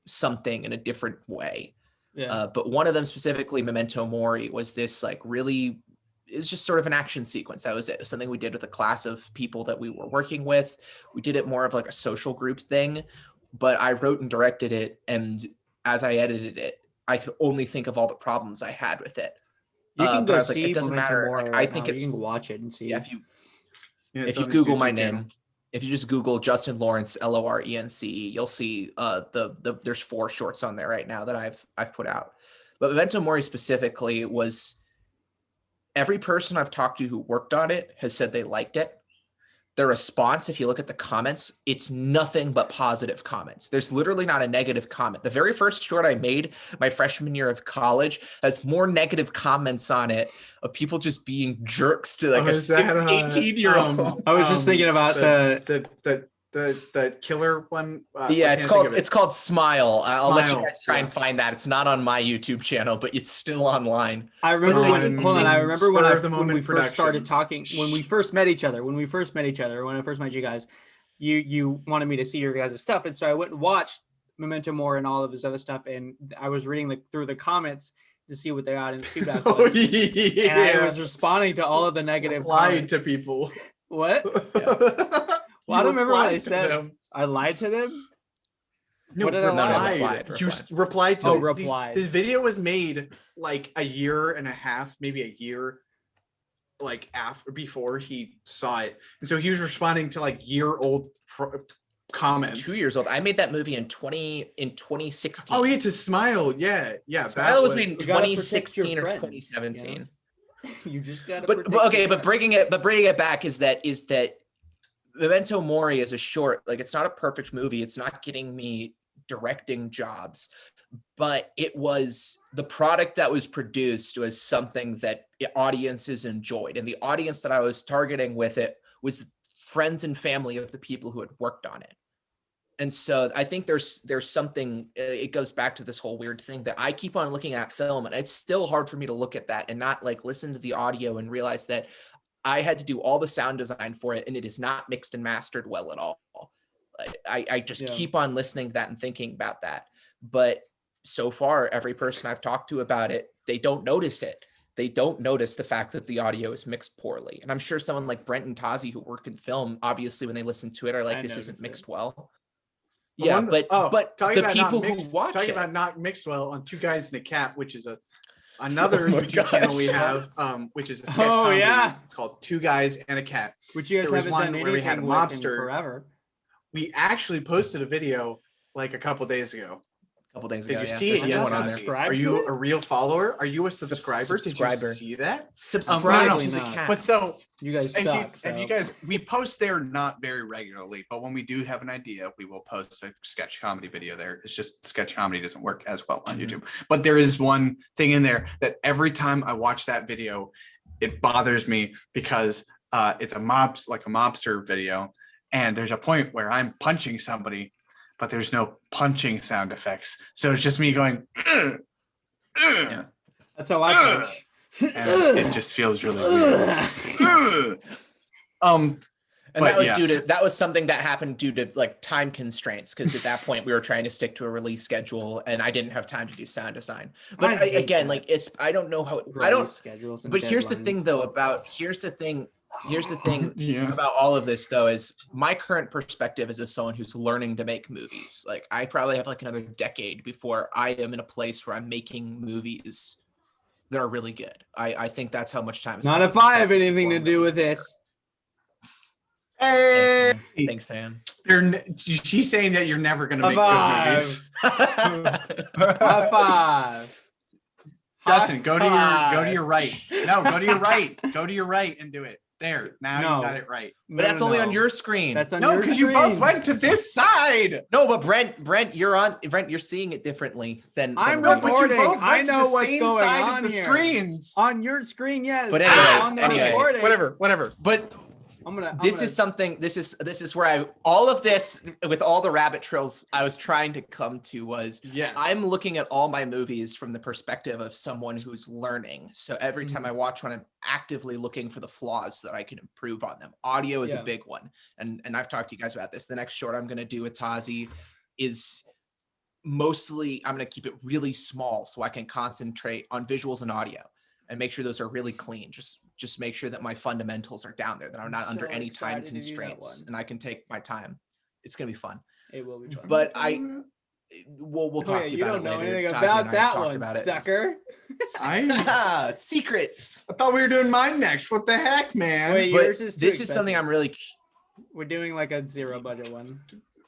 something in a different way. Yeah. But one of them specifically, Memento Mori, was this like really is just sort of an action sequence. That was it. It was something we did with a class of people that we were working with. We did it more of like a social group thing, but I wrote and directed it. And as I edited it, I could only think of all the problems I had with it. You can But go I was like, see it doesn't Memento matter. Mori Like, right I think now. it's, You can watch it and see. yeah, Yeah, if it's you on his Google my YouTube name, channel. if you just Google Justin Lawrence, Lorence, you'll see there's 4 shorts on there right now that I've put out. But Memento Mori specifically was, every person I've talked to who worked on it has said they liked it. The response, if you look at the comments, it's nothing but positive comments. There's literally not a negative comment. The very first short I made my freshman year of college has more negative comments on it of people just being jerks to like Oh, is that, 18-year-old. I was just thinking about the killer one. Yeah, I it's can't think of it's called Smile. I'll let you Smile, guys try and find that. It's not on my YouTube channel, but it's still online. I remember On when. Hold on. I remember when Spur of the when we Moment first started Productions. talking. When we first met each other. When I first met you guys, you wanted me to see your guys' stuff, and so I went and watched Memento Mori and all of his other stuff, and I was reading through the comments to see what the audience feedback was. Oh, yeah. And I was responding to all of the negative Lied comments. to people. What? Well, I don't remember what I said. I lied to them. No, What did I lie replied. about? You replied to. Oh, replied. This video was made like a year and a half, maybe a year, like after before he saw it, and so he was responding to like year-old comments. 2 years old. I made that movie in 2016. Oh, yeah, to Smile. Yeah. Smile was made in You gotta protect your 2016 or friends, 2017. You just gotta. But protect okay, your but friends. bringing it back is that Memento Mori is a short. Like, it's not a perfect movie. It's not getting me directing jobs, but it was the product that was produced was something that audiences enjoyed, and the audience that I was targeting with it was friends and family of the people who had worked on it. And so I think there's something, it goes back to this whole weird thing that I keep on looking at film, and it's still hard for me to look at that and not like listen to the audio and realize that I had to do all the sound design for it, and it is not mixed and mastered well at all. I just keep on listening to that and thinking about that. But so far, every person I've talked to about it, they don't notice it. They don't notice the fact that the audio is mixed poorly. And I'm sure someone like Brent and Tazi who work in film, obviously when they listen to it are like, this isn't mixed well. Yeah, but the people who watch talking it, about not mixed well on Two Guys and a Cat, which is another YouTube channel we have, which is a sketch comedy. Yeah. It's called Two Guys and a Cat. Which you guys There was haven't one done where anything we had a with in mobster. forever. We actually posted a video like a couple days ago. couple days Did ago. you yeah. see There's it a new yet? one on there. Subscribe Are to you it? a real follower? Are you a subscriber? subscriber. Did you see that? Subscribe no, to the not. cat. But so You guys and suck. and you guys, we post there not very regularly, but when we do have an idea, we will post a sketch comedy video there. It's just sketch comedy doesn't work as well on YouTube. But there is one thing in there that every time I watch that video, it bothers me because it's a mobster video, and there's a point where I'm punching somebody, but there's no punching sound effects. So it's just me going, Yeah. That's how I punch. and it just feels really weird. And But that was yeah. that was something that happened due to like time constraints, because at that point we were trying to stick to a release schedule and I didn't have time to do sound design. But I hate again, that. like I don't know how Release schedules and but here's the thing deadlines. though here's the thing Yeah. about all of this though is my current perspective is as someone who's learning to make movies. Like I probably have like another decade before I am in a place where I'm making movies that are really good. I think that's how much time. Not if I have anything to do with it. Hey, Thanks, Sam. she's saying that you're never going to make High good movies. High five. Justin, go to High your right. No, go to your right. Go to your right and do it. There, now No. you got it right. But that's only on your screen. That's on No, your because screen. you both went to this side. No, but Brent, you're seeing it differently than. I'm than No, but you recording. both I went to know the what's same going side on of the here. screens. On your screen, yes. But anyway, on the anyway, recording. Whatever. But this is something. This is where all of this with all the rabbit trails I was trying to come to was. Yes. I'm looking at all my movies from the perspective of someone who's learning. So every time I watch one, I'm actively looking for the flaws that I can improve on them. Audio is a big one. And I've talked to you guys about this. The next short I'm going to do with Tazi is mostly, I'm going to keep it really small so I can concentrate on visuals and audio and make sure those are really clean. Just make sure that my fundamentals are down there, that I'm not under any time constraints and I can take my time. It's going to be fun. It will be fun. But we'll talk to you about it later. You don't know anything Tazi about and I that talked one, about it. sucker. I Secrets. thought we were doing mine next. What the heck, man? Wait, But yours is too this is something expensive. I'm really. We're doing like a zero budget one.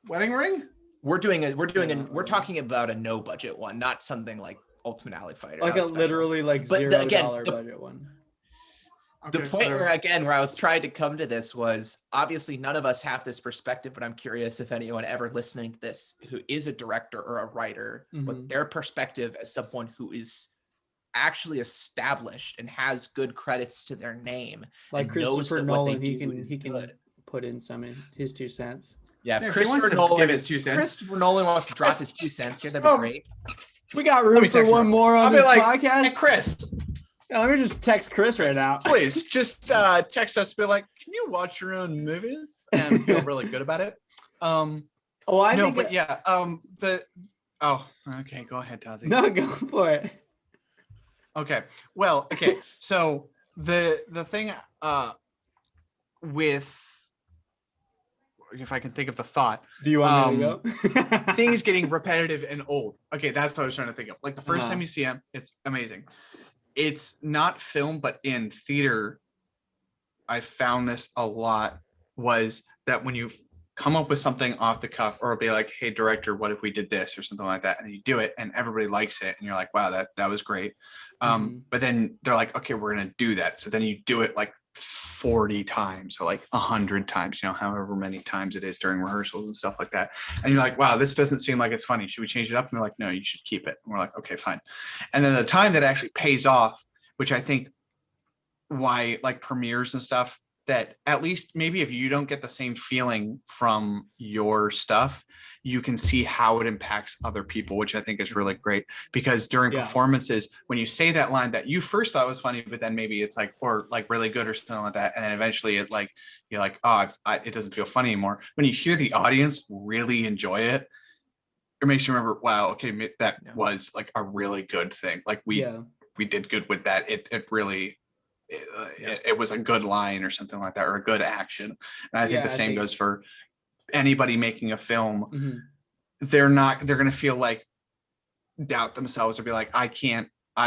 Wedding ring? We're talking about a no budget one, not something like Ultimate Alley Fighter. Like That a was special. literally like But $0 again, budget one. The Okay, point whatever. where I was trying to come to this was obviously none of us have this perspective, but I'm curious if anyone ever listening to this who is a director or a writer, but their perspective as someone who is actually established and has good credits to their name, Like and knows Christopher that what they Nolan, he do can is he can good. put in some in his 2 cents. Yeah, Yeah, if if he wants Christopher to Nolan give his 2 cents. Christopher Nolan wants to drop his 2 cents here, that'd be Oh. great. We got me room for text one him. more on I'll be this like, podcast. Hey, Chris, Yeah, let me just text Chris right now. please just text us. Be like, can you watch your own movies and feel really good about it? Oh, I No, think but yeah. Okay. Go ahead, Tazi. no, go for it. Okay. Well, okay. So the thing with, if I can think of the thought, Do you want me to go? things getting repetitive and old. Okay, that's what I was trying to think of. Like the first Uh-huh. time you see him, it's amazing. It's not film, but in theater, I found this a lot, was that when you come up with something off the cuff, or be like, hey director, what if we did this or something like that, and you do it and everybody likes it and you're like, wow, that was great. But then they're like, okay, we're gonna do that. So then you do it like 40 times or like 100 times, however many times it is during rehearsals and stuff like that. And you're like, wow, this doesn't seem like it's funny. Should we change it up? And they're like, no, you should keep it. And we're like, okay, fine. And then the time that actually pays off, which I think why like premieres and stuff, that at least maybe if you don't get the same feeling from your stuff, you can see how it impacts other people, which I think is really great. Because during performances, when you say that line that you first thought was funny, but then maybe it's like, or like really good or something like that, and then eventually it like, you're like, oh, it doesn't feel funny anymore. When you hear the audience really enjoy it, it makes you remember, wow, okay, that was like a really good thing. Like we did good with that. It really, it was a good line or something like that, or a good action. And I think the same goes for anybody making a film. They're going to feel like doubt themselves or be like, I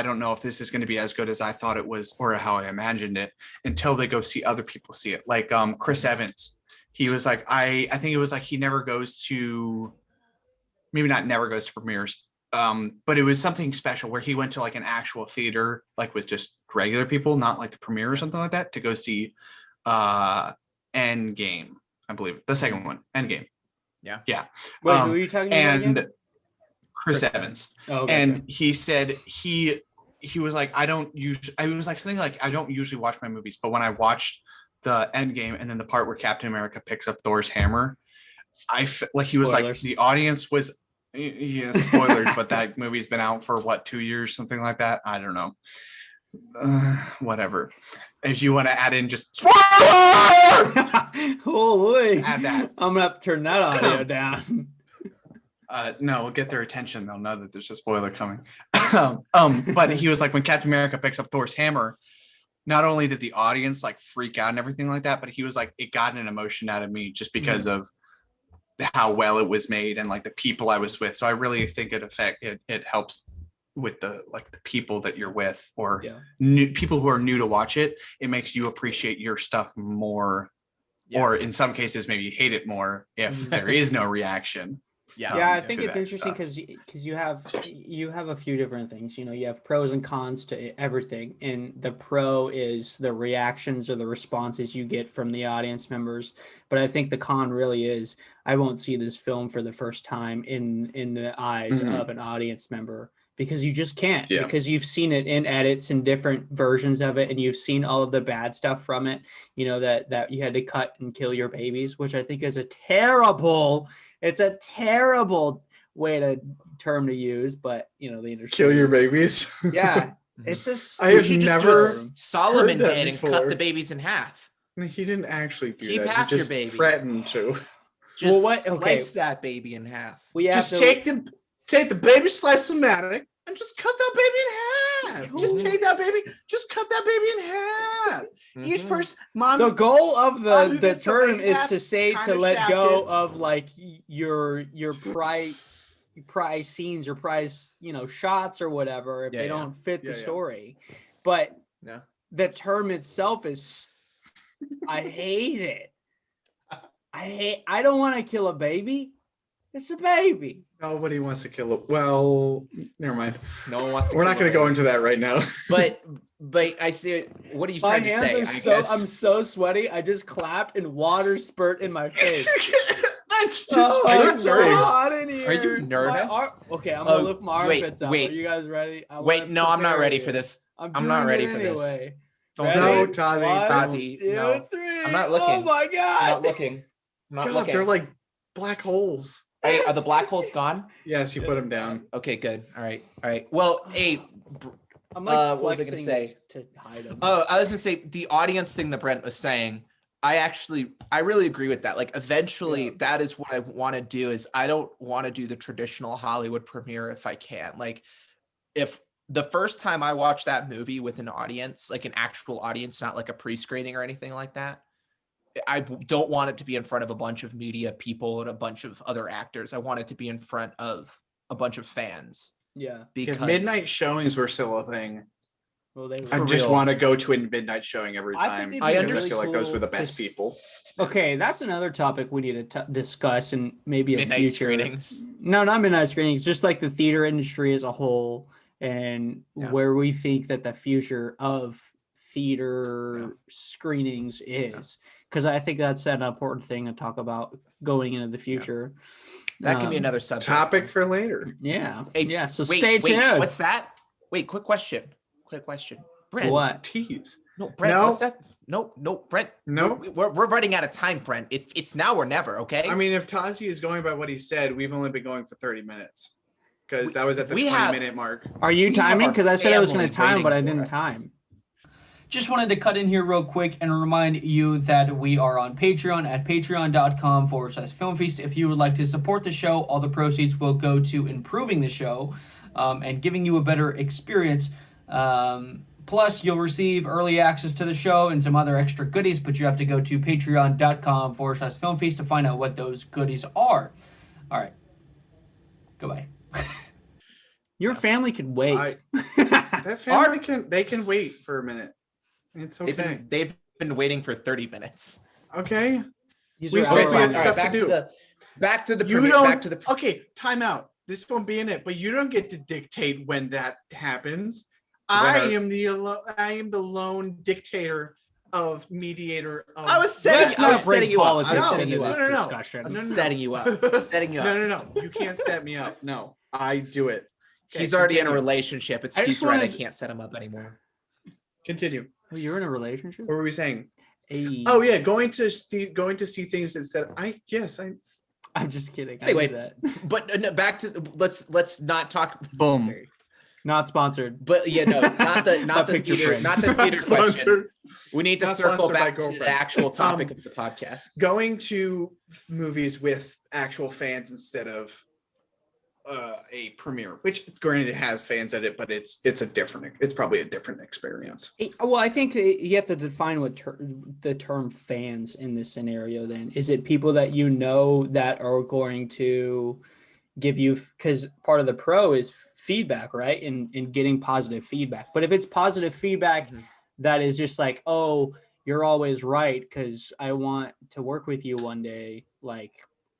don't know if this is going to be as good as I thought it was or how I imagined it, until they go see other people see it. Like Chris Evans, he was like, I think it was like, he never goes to, maybe not never goes to premieres, but it was something special where he went to like an actual theater, like with just regular people, not like the premiere or something like that, to go see Endgame, I believe, the second one, Endgame. Yeah. Wait, who are you talking about and again? Chris Evans. Oh, And he said he was like, I was like something like, I don't usually watch my movies, but when I watched the Endgame and then the part where Captain America picks up Thor's hammer, like he was like, the audience was, spoilers, but that movie's been out for what, 2 years, something like that. I don't know. Whatever. If you want to add in just spoiler, holy, add that. I'm gonna have to turn that audio down. No, we'll get their attention. They'll know that there's a spoiler coming. But he was like, when Captain America picks up Thor's hammer, not only did the audience like freak out and everything like that, but he was like, it got an emotion out of me just because of how well it was made and like the people I was with. So I really think it helps with the people that you're with, or new people who are new to watch it. It makes you appreciate your stuff more, or in some cases maybe hate it more if there is no reaction. Yeah, I think to it's that interesting stuff. because you have a few different things. You have pros and cons to everything, and the pro is the reactions or the responses you get from the audience members. But I think the con really is I won't see this film for the first time in the eyes Mhm. of an audience member because you just can't Yeah. because you've seen it in edits and different versions of it, and you've seen all of the bad stuff from it. That you had to cut and kill your babies, which I think is a terrible. It's a terrible term to use, but the industry Kill your is- babies. Yeah, it's just I have You should just do never what Solomon heard that did and cut before. the babies in half. He didn't actually do Keep that. half He your just baby. threatened to. Just Well, what- okay. slice that baby in half. we have Just to take the baby slice-o-matic and just cut that baby in half. Just Mhm. take that baby. Just cut that baby in half. Each Mhm. person, mom. the goal of Mom, who the gets something term is half to say to kinda let go shafted. of like your prize scenes or prize shots or whatever if Yeah, they yeah. don't fit the Yeah, yeah. story, but No. the term itself is I hate it. I don't want to kill a baby. It's a baby. Nobody wants to kill it. Well, never mind. No one wants to. We're kill not a going to go baby. into that right now. But I see. What are you My trying to hands say? are I so guess. I'm so sweaty. I just clapped and water spurt in my face. That's Oh, Are you it's so nervous? hot in here. Are you nervous? Okay, I'm gonna Oh, lift my wait, armpits up. wait. Are you guys ready? I Wait, wanna no, I'm not prepare ready you. for this. I'm not doing ready it for this. anyway. Don't Ready? do No, it. Tazi, One, Tazi, two, no. three. I'm not Oh looking. my I'm god! not looking. I'm not God, looking. they're like black holes. Hey, are the black holes gone? Yes, you put them down. Okay, good. All right. Well, hey, I'm what was I gonna flexing say? to hide them. Oh, I was gonna say the audience thing that Brent was saying. I really agree with that. Like, eventually, that is what I want to do. Is I don't want to do the traditional Hollywood premiere if I can. Like, if the first time I watch that movie with an audience, like an actual audience, not like a pre-screening or anything like that, I don't want it to be in front of a bunch of media people and a bunch of other actors. I want it to be in front of a bunch of fans. Yeah. Because If midnight showings were still a thing, Well, they I For just real. want to go to a midnight showing every I think time it'd be because really I feel like those cool were the to best s- people. Okay, that's another topic we need to discuss and maybe a midnight future screenings. No, not midnight screenings, just like the theater industry as a whole and Yeah. where we think that the future of theater screenings is. Because I think that's an important thing to talk about going into the future. That can be another subject. Topic for later. Yeah. Hey, Yeah. So wait, stay tuned. What's that? Wait, quick question. Brent. What? Tease. No, Brent. No. What's that? No, Brent. No. We're running out of time, Brent. It's now or never. Okay. I mean, if Tazi is going by what he said, we've only been going for 30 minutes because We- that was at the we 20-minute mark. Are you We have timing? our Because I said I was going to family time, but I waiting for didn't us. time. Just wanted to cut in here real quick and remind you that we are on Patreon at patreon.com/filmfeast. If you would like to support the show, all the proceeds will go to improving the show and giving you a better experience. Plus, you'll receive early access to the show and some other extra goodies, but you have to go to patreon.com/filmfeast to find out what those goodies are. All right. Goodbye. Your family could wait. That family can wait for a minute. It's okay. They've been waiting for 30 minutes. Okay. These We are said our we had families. stuff back to to do. back to the You premiere, don't. back to the Okay, time out. This won't be in it, but you don't get to dictate when that happens. When I our- am the lone dictator of mediator. Of I was setting- Let's I not was bring setting you up. politics No, into no, this no, no. discussion. I'm No, no, setting you up. Setting you up. No. You can't set me up. No, I do it. He's Okay, already in a continue. relationship. I He's just right. I wanted- can't set him up anymore. Continue. Oh, you're in a relationship? What were we saying? Hey. Oh yeah, going to see things instead. I'm just kidding. I Anyway, do that. But no, back to let's not talk. Boom. Not sponsored. But yeah, no, not the Picture theater, frames. not the theater question. Sponsored. We need to Not circle sponsored by back to the girlfriend. actual topic of the podcast. Going to movies with actual fans instead of a premiere, which granted it has fans at it, but it's probably a different experience. Well, I think you have to define what the term fans in this scenario then. Is it people that you know that are going to give you, because part of the pro is feedback, right? In getting positive feedback. But if it's positive feedback that is just like, oh, you're always right because I want to work with you one day, like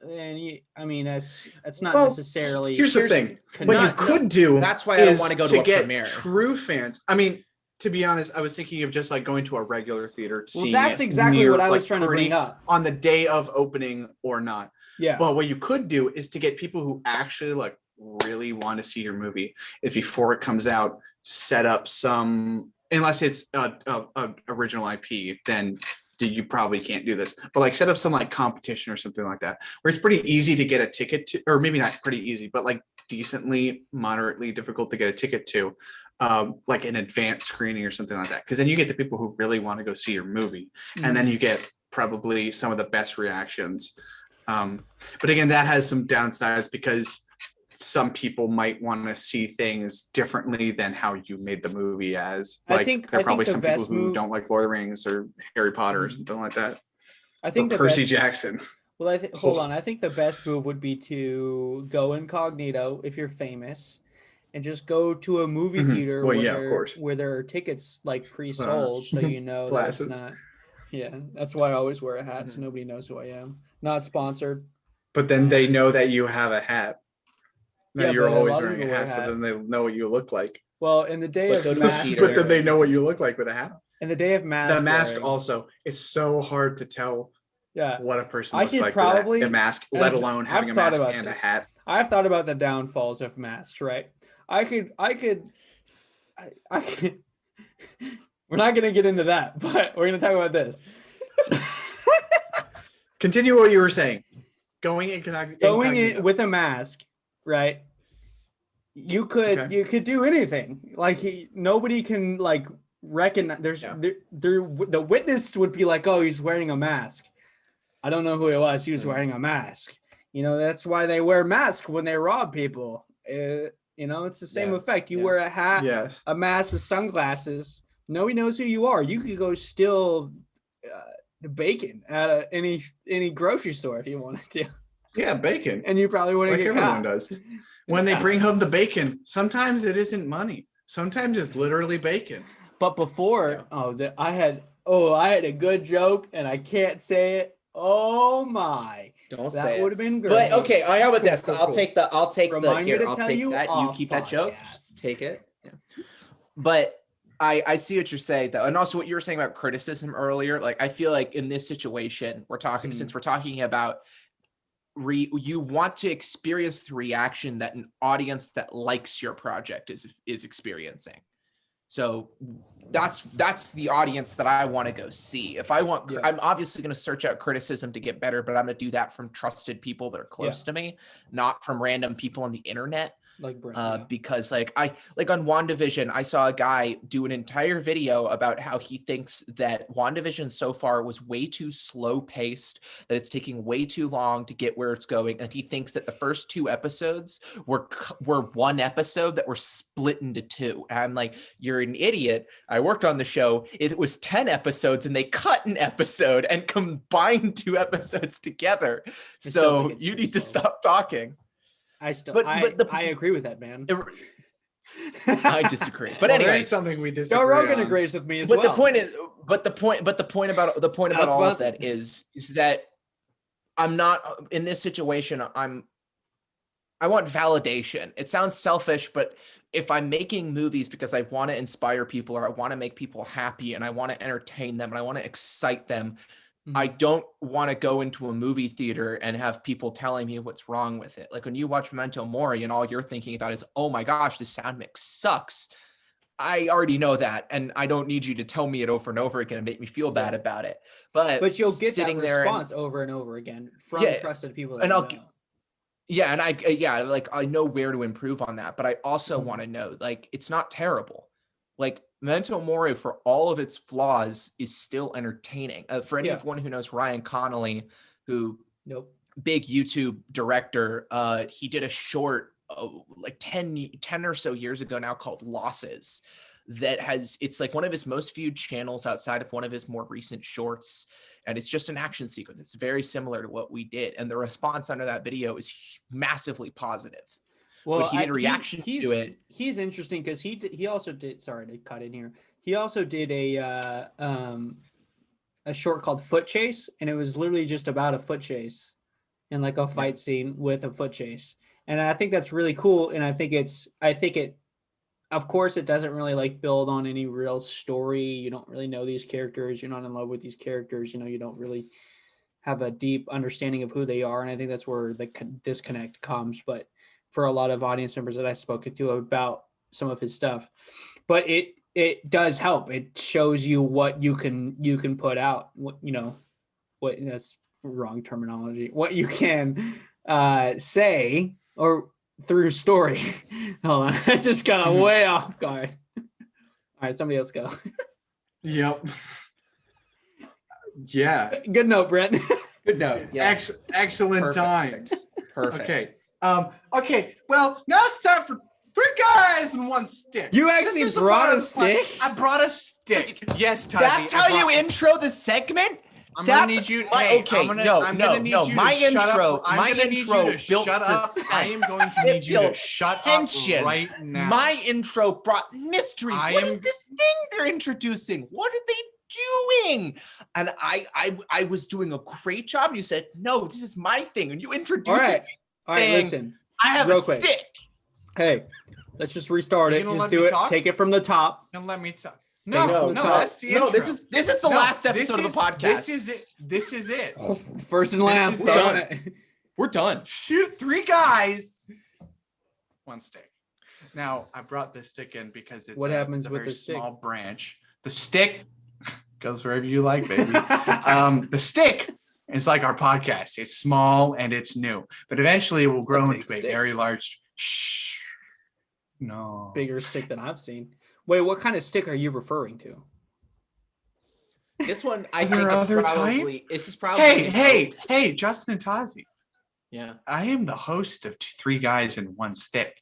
and I mean that's not Well, necessarily. Here's the thing. What you Not- could do That's why I don't is want to go to a get premiere. true fans. I mean, to be honest, I was thinking of just like going to a regular theater, Well, seeing that's it exactly near, what I was like, trying to bring up. on the day of opening or not. Yeah. But what you could do is to get people who actually like really want to see your movie is before it comes out, set up some, unless it's a original IP, then you probably can't do this. But like set up some like competition or something like that, where it's pretty easy to get a ticket to, or maybe not pretty easy, but like decently, moderately difficult to get a ticket to, like an advanced screening or something like that. Because then you get the people who really want to go see your movie, and then you get probably some of the best reactions. But again, that has some downsides because some people might want to see things differently than how you made the movie as. Like there are probably some people who don't like Lord of the Rings or Harry Potter or something like that. I think or Percy Jackson. Well, hold on. I think the best move would be to go incognito if you're famous, and just go to a movie theater Well, yeah, of course. where there are tickets like pre-sold, so you know that's Glasses. not. Yeah, that's why I always wear a hat, so nobody knows who I am. Not sponsored. But then they know that you have a hat. No, Yeah, you're but a always lot of wearing a people wear hat, so then hats. they know what you look like. Well, in the day But of go to a mask, theater. But then they know what you look like with a hat. in the day of mask, The mask wearing, also, it's so hard to tell yeah, what a person I looks could like probably- with a mask, and let alone having a I've thought mask about and this. a hat. I've thought about the downfalls of masks, right? I could. We're not gonna get into that, but we're gonna talk about this. Continue what you were saying. Going in with a mask, right? You could do anything. Like nobody can like recognize. The witness would be like, oh, he's wearing a mask. I don't know who it was. He was wearing a mask. You know, that's why they wear masks when they rob people. You know, it's the same effect. You wear a hat, a mask with sunglasses. Nobody knows who you are. You could go steal bacon at any grocery store if you wanted to. Yeah, bacon. And you probably wouldn't like get everyone caught. does. When they bring home the bacon, sometimes it isn't money. Sometimes it's literally bacon. But before, I had a good joke and I can't say it. Oh my! Don't that say would it. have been great. But okay, how about this? Cool. I'll take Remind me here. to I'll tell take you that. You off keep that joke. podcast. Just take it. Yeah. But I see what you're saying though, and also what you were saying about criticism earlier. Like I feel like in this situation, since we're talking about you want to experience the reaction that an audience that likes your project is experiencing. So that's the audience that I want to go see. If I want, I'm obviously going to search out criticism to get better, but I'm going to do that from trusted people that are close to me, not from random people on the internet. Like Brent, because like on WandaVision, I saw a guy do an entire video about how he thinks that WandaVision so far was way too slow paced, that it's taking way too long to get where it's going, and he thinks that the first 2 episodes were one episode that were split into 2. And I'm like, you're an idiot. I worked on the show. It was 10 episodes, and they cut an episode and combined 2 episodes together. So you need to stop talking. I agree with that, man. I disagree, but anyway, something we disagree. Joe Rogan agrees with me as well. The point about all of that is that I'm not in this situation. I want validation. It sounds selfish, but if I'm making movies because I want to inspire people or I want to make people happy and I want to entertain them and I want to excite them, I don't want to go into a movie theater and have people telling me what's wrong with it. Like when you watch Memento Mori and all you're thinking about is, oh my gosh, the sound mix sucks. I already know that, and I don't need you to tell me it over and over again and make me feel bad about it. But you'll get that response over and over again from trusted people. That I know where to improve on that, but I also want to know, like, it's not terrible. Like Memento Mori, for all of its flaws, is still entertaining. For anyone who knows Ryan Connolly, who big YouTube director, he did a short like 10 or so years ago now called Losses. It's like one of his most viewed channels outside of one of his more recent shorts. And it's just an action sequence. It's very similar to what we did. And the response under that video is massively positive. Well, but he did a reaction to it. He's interesting because he also did. Sorry to cut in here. He also did a short called Foot Chase, and it was literally just about a foot chase. in like a fight scene with a foot chase. And I think that's really cool. And I think it, of course, it doesn't really like build on any real story. You don't really know these characters. You're not in love with these characters. You don't really have a deep understanding of who they are. And I think that's where the disconnect comes. But for a lot of audience members that I've spoken to about some of his stuff, but it does help. It shows you what you can put out, what that's wrong terminology, what you can say or through story. Hold on. I just got way off guard. All right, somebody else go. Yep. Yeah. Good note, Brent. Good note. Yeah. Excellent Perfect. times. Perfect. Okay. Okay. Well, now it's time for 3 guys and 1 stick. You actually This is the brought part a of the plan. stick? I brought a stick. Yes, Tazzy. That's how you intro the segment? I'm That's gonna need you. my- Hey, okay, I'm gonna, no, I'm no, gonna need no. you My to shut intro- up. I'm my gonna need intro you to built shut up. suspense. I am going to need you to built shut tension. up right now. My intro brought mystery. I What am- is this thing they're introducing? What are they doing? And I was doing a great job. And you said, no, this is my thing. And you introduced All right. it. All right, Saying, listen. I have real a quick. stick. Hey, let's just restart You it. gonna Just let do me it. talk? Take it from the top. Don't let me talk. No, No, no, that's the intro. No, this is the No, last episode of the podcast. This is it. This is it. First and last. is We're done. on it. We're done. Shoot 3 guys, 1 stick. Now I brought this stick in because it's What happens a with very the stick? small branch. The stick goes wherever you like, baby. The stick is like our podcast. It's small and it's new, but eventually it will grow big into a stick. very large. Shh. No. Bigger stick than I've seen. Wait, what kind of stick are you referring to? This one, I Is there think it's other probably. This is probably. Hey, Justin and Tazi. Yeah. I am the host of 3 guys and 1 stick.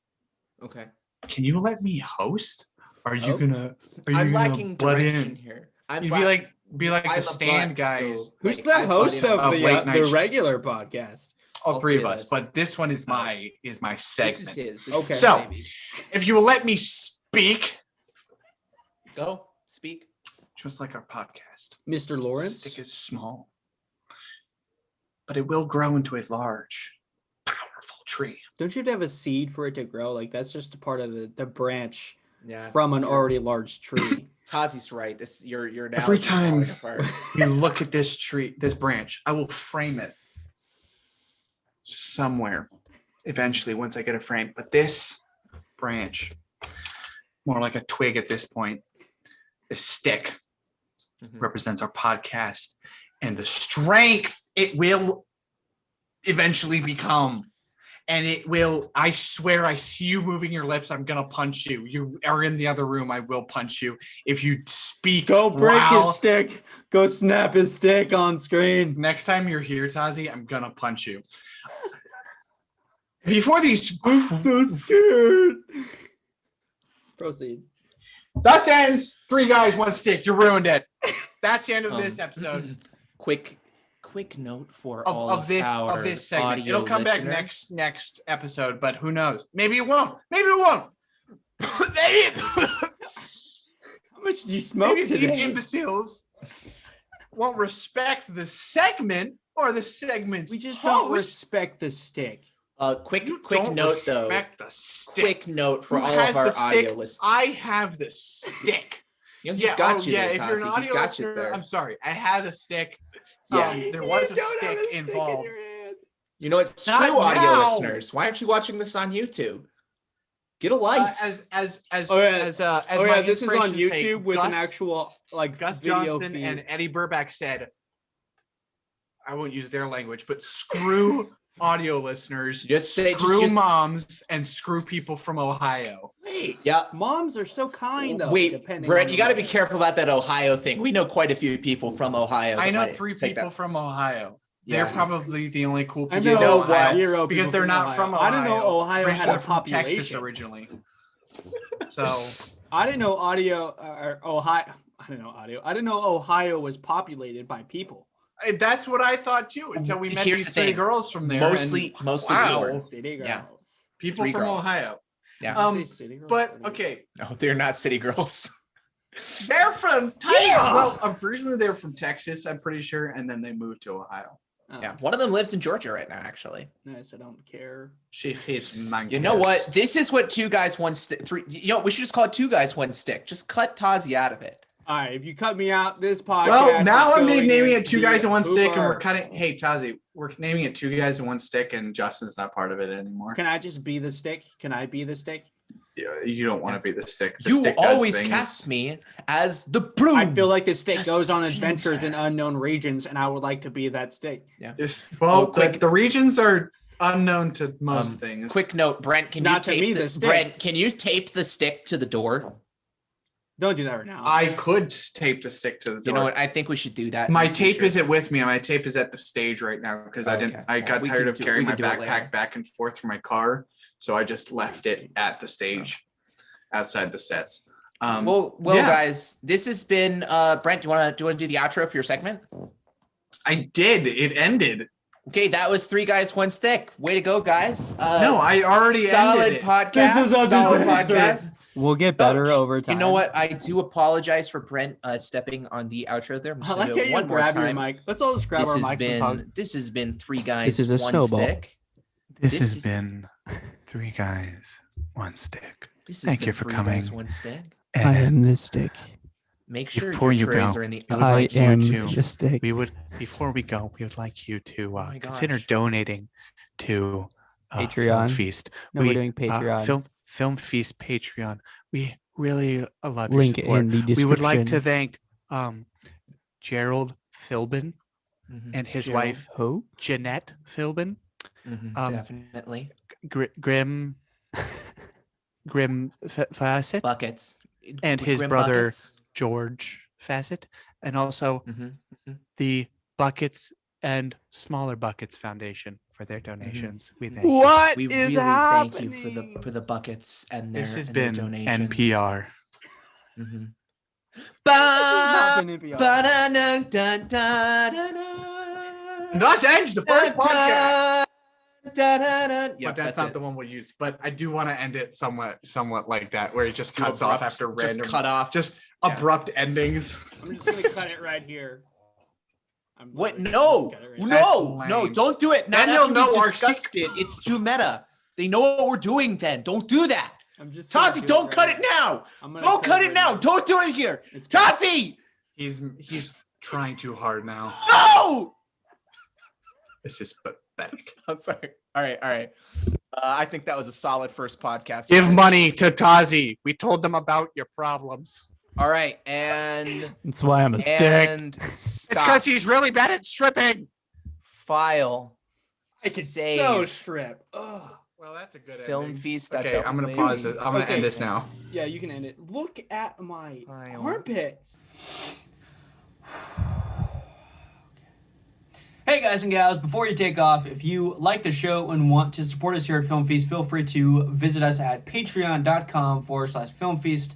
Okay. Can you let me host? Are you Oh. gonna? Are you I'm gonna lacking butt direction in? here. I'm You'd lack- be like I'm the a stand butt, guys. so, Who's like, the I butt host in of on Of the late night shows. regular podcast? all 3 of us, us. but this one is my This segment. is his. This Okay. is So- his baby. If you will let me speak, Go speak. just like our podcast. Mr. Lawrence? Stick is small, but it will grow into a large, powerful tree. Don't you have to have a seed for it to grow? Like that's just a part of the branch Yeah. from an already large tree. Tazi's right. This your Every analogy's time- falling apart. You look at this tree, this branch. I will frame it somewhere eventually once I get a frame. But this branch, more like a twig at this point, this stick Mhm. represents our podcast and the strength it will eventually become. And it will, I swear, I see you moving your lips. I'm going to punch you. You are in the other room. I will punch you. If you speak, Go break while- his stick. Go snap his stick on screen. Next time you're here, Tazi, I'm going to punch you. Before these, So scared. Proceed. thus ends 3 guys, 1 stick. You ruined it. That's the end of this episode Quick note for all of this segment. audio It'll come back listeners. next episode, but who knows? Maybe it won't. Maybe it won't. Maybe, How much did you smoke maybe these today? imbeciles won't respect the segment or the segment. We just don't host. respect the stick. Quick You quick don't note though. respect the stick. Quick note for Who all has of our the audio stick? listeners. I have the stick. You know, he's got you there, if you're an Tazi. audio He's got you listener, there. I'm sorry. I had a stick. Yeah. There was a stick involved. You know, it's Not true, audio now. listeners. Why aren't you watching this on YouTube? Get a life. This is on inspirations say, YouTube with an Gus- actual like Gus video Johnson feed. and Eddie Burback said, I won't use their language, but screw audio listeners, Just say, screw just moms, and screw people from Ohio. Wait, Yeah. moms are so kind. Though, wait, depending Brett, on you got to the- be careful about that Ohio thing. We know quite a few people from Ohio. I that know might 3 take people that. from Ohio. Yeah. They're probably the only cool I people. know, know what? 0 because people they're from not Ohio. from Ohio. I didn't know Ohio Pretty had sure a they're from Texas population. originally. So I didn't know Ohio. I didn't know Ohio was populated by people. that's what I thought too until we met Here's these the 3 thing. girls from there. Mostly wow. we were. City girls. Yeah. people 3 from girls. Ohio. Yeah. Did you say city girls? But City girls? okay, No, they're not city girls. they're from Texas. Yeah. Well, originally they were from Texas, I'm pretty sure, and then they moved to Ohio. Yeah, one of them lives in Georgia right now, actually. Nice. I don't care. She hates mangoes. You know what? This is what two guys, one stick. Three. You know, we should just call it two guys, one stick. Just cut Tazi out of it. All right. If you cut me out, this podcast. Well, now is I'm going naming to it two be guys and one stick, and we're over. cutting. Hey, Tazi, we're naming it two guys and one stick, and Justin's not part of it anymore. Can I just be the stick? Can I be the stick? Yeah, you don't want to be the stick. The You stick does always things. cast me as the broom. I feel like the stick Yes, goes on huge. adventures in unknown regions, and I would like to be that stick. Well, quick. the regions are unknown to most things. Quick note, Brent. Can Not to you me, tape the stick. Brent? Can you tape the stick to the door? Don't do that right now. I could tape the stick to the door. You know what? I think we should do that. My in the tape future. isn't with me. My tape is at the stage right now because I didn't. Okay. I Well, got we tired can of do- carrying we my can do it later. backpack back and forth from my car, so I just left it at the stage outside the sets. Well, yeah. guys, this has been Brent. Do you want to do the outro for your segment? I did. It ended. Okay, that was three guys, one stick. Way to go, guys! No, I already solid ended it. podcast. This is a solid disaster. podcast. We'll get No, better over time. You know what? I do apologize for Brent stepping on the outro there. I'm just I gonna like do how it you one more grab your time. mic. Let's all just grab our mics and talk. This has been three guys, This is a one snowball. stick. This This has is- been three guys, one stick. This has Thank been you for three coming. Guys, one stick. And the stick. Make sure Before your you trays go, are in the. I would like you to- the stick. we would, before we go, we would like you to my consider gosh. donating to Film Patreon. Feast. No, we're doing Patreon. Film Feast Patreon. We really love Link your support. in the description. We would like to thank Gerald Philbin Mhm. and his Gerald. wife Who? Jeanette Philbin, um, Definitely Grim Facet, buckets and With his grim brother buckets. George Facet, and also Mhm. the Buckets and Smaller Buckets Foundation for their donations. We thank What We is really happening? thank you for the buckets and you. their This has and their been donations. NPR. Mhm. not been NPR. And thus ends the first podcast. Yep, But that's not it. the one we'll use. But I do want to end it somewhat like that, where it just Do cuts off abrupt- after just random, cut off. just Yeah. abrupt endings. I'm just gonna cut it right here. I'm What? literally No, just cut it right here. no, That's no! lame. Don't do it. Then Not they'll after know we our discussed it. It's too meta. They know what we're doing. Then don't do that. I'm just gonna Tazi, do don't right cut now. it now. I'm gonna Don't cut it right now. Don't do it here. It's good. Tazi, He's trying too hard now. no! This is pathetic. I'm sorry. All right. I think that was a solid first podcast. Give money to Tazi. We told them about your problems. All right, and That's why I'm a and It's stop. because he's really bad at stripping. File. I can Save. so strip. Ugh. Well, that's a good Film feast. Okay, I'm gonna pause it. I'm gonna Okay. end this now. Yeah, you can end it. Look at my File. armpits. Hey guys and gals, before you take off, if you like the show and want to support us here at Film Feast, feel free to visit us at patreon.com/Film Feast.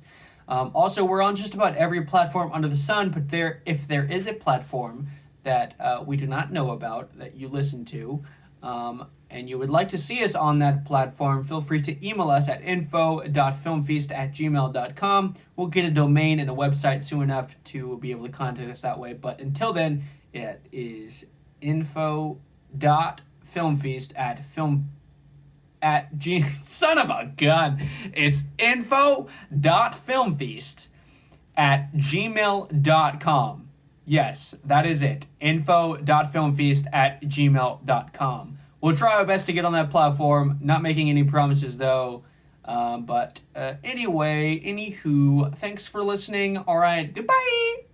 Also, we're on just about every platform under the sun, but if there is a platform that we do not know about that you listen to, and you would like to see us on that platform, feel free to email us at info.filmfeast@gmail.com. We'll get a domain and a website soon enough to be able to contact us that way, but until then, it is son of a gun. It's info.filmfeast@gmail.com. Yes, that is it. info.filmfeast@gmail.com. We'll try our best to get on that platform. Not making any promises though. Anyway, anywho, thanks for listening. All right, goodbye.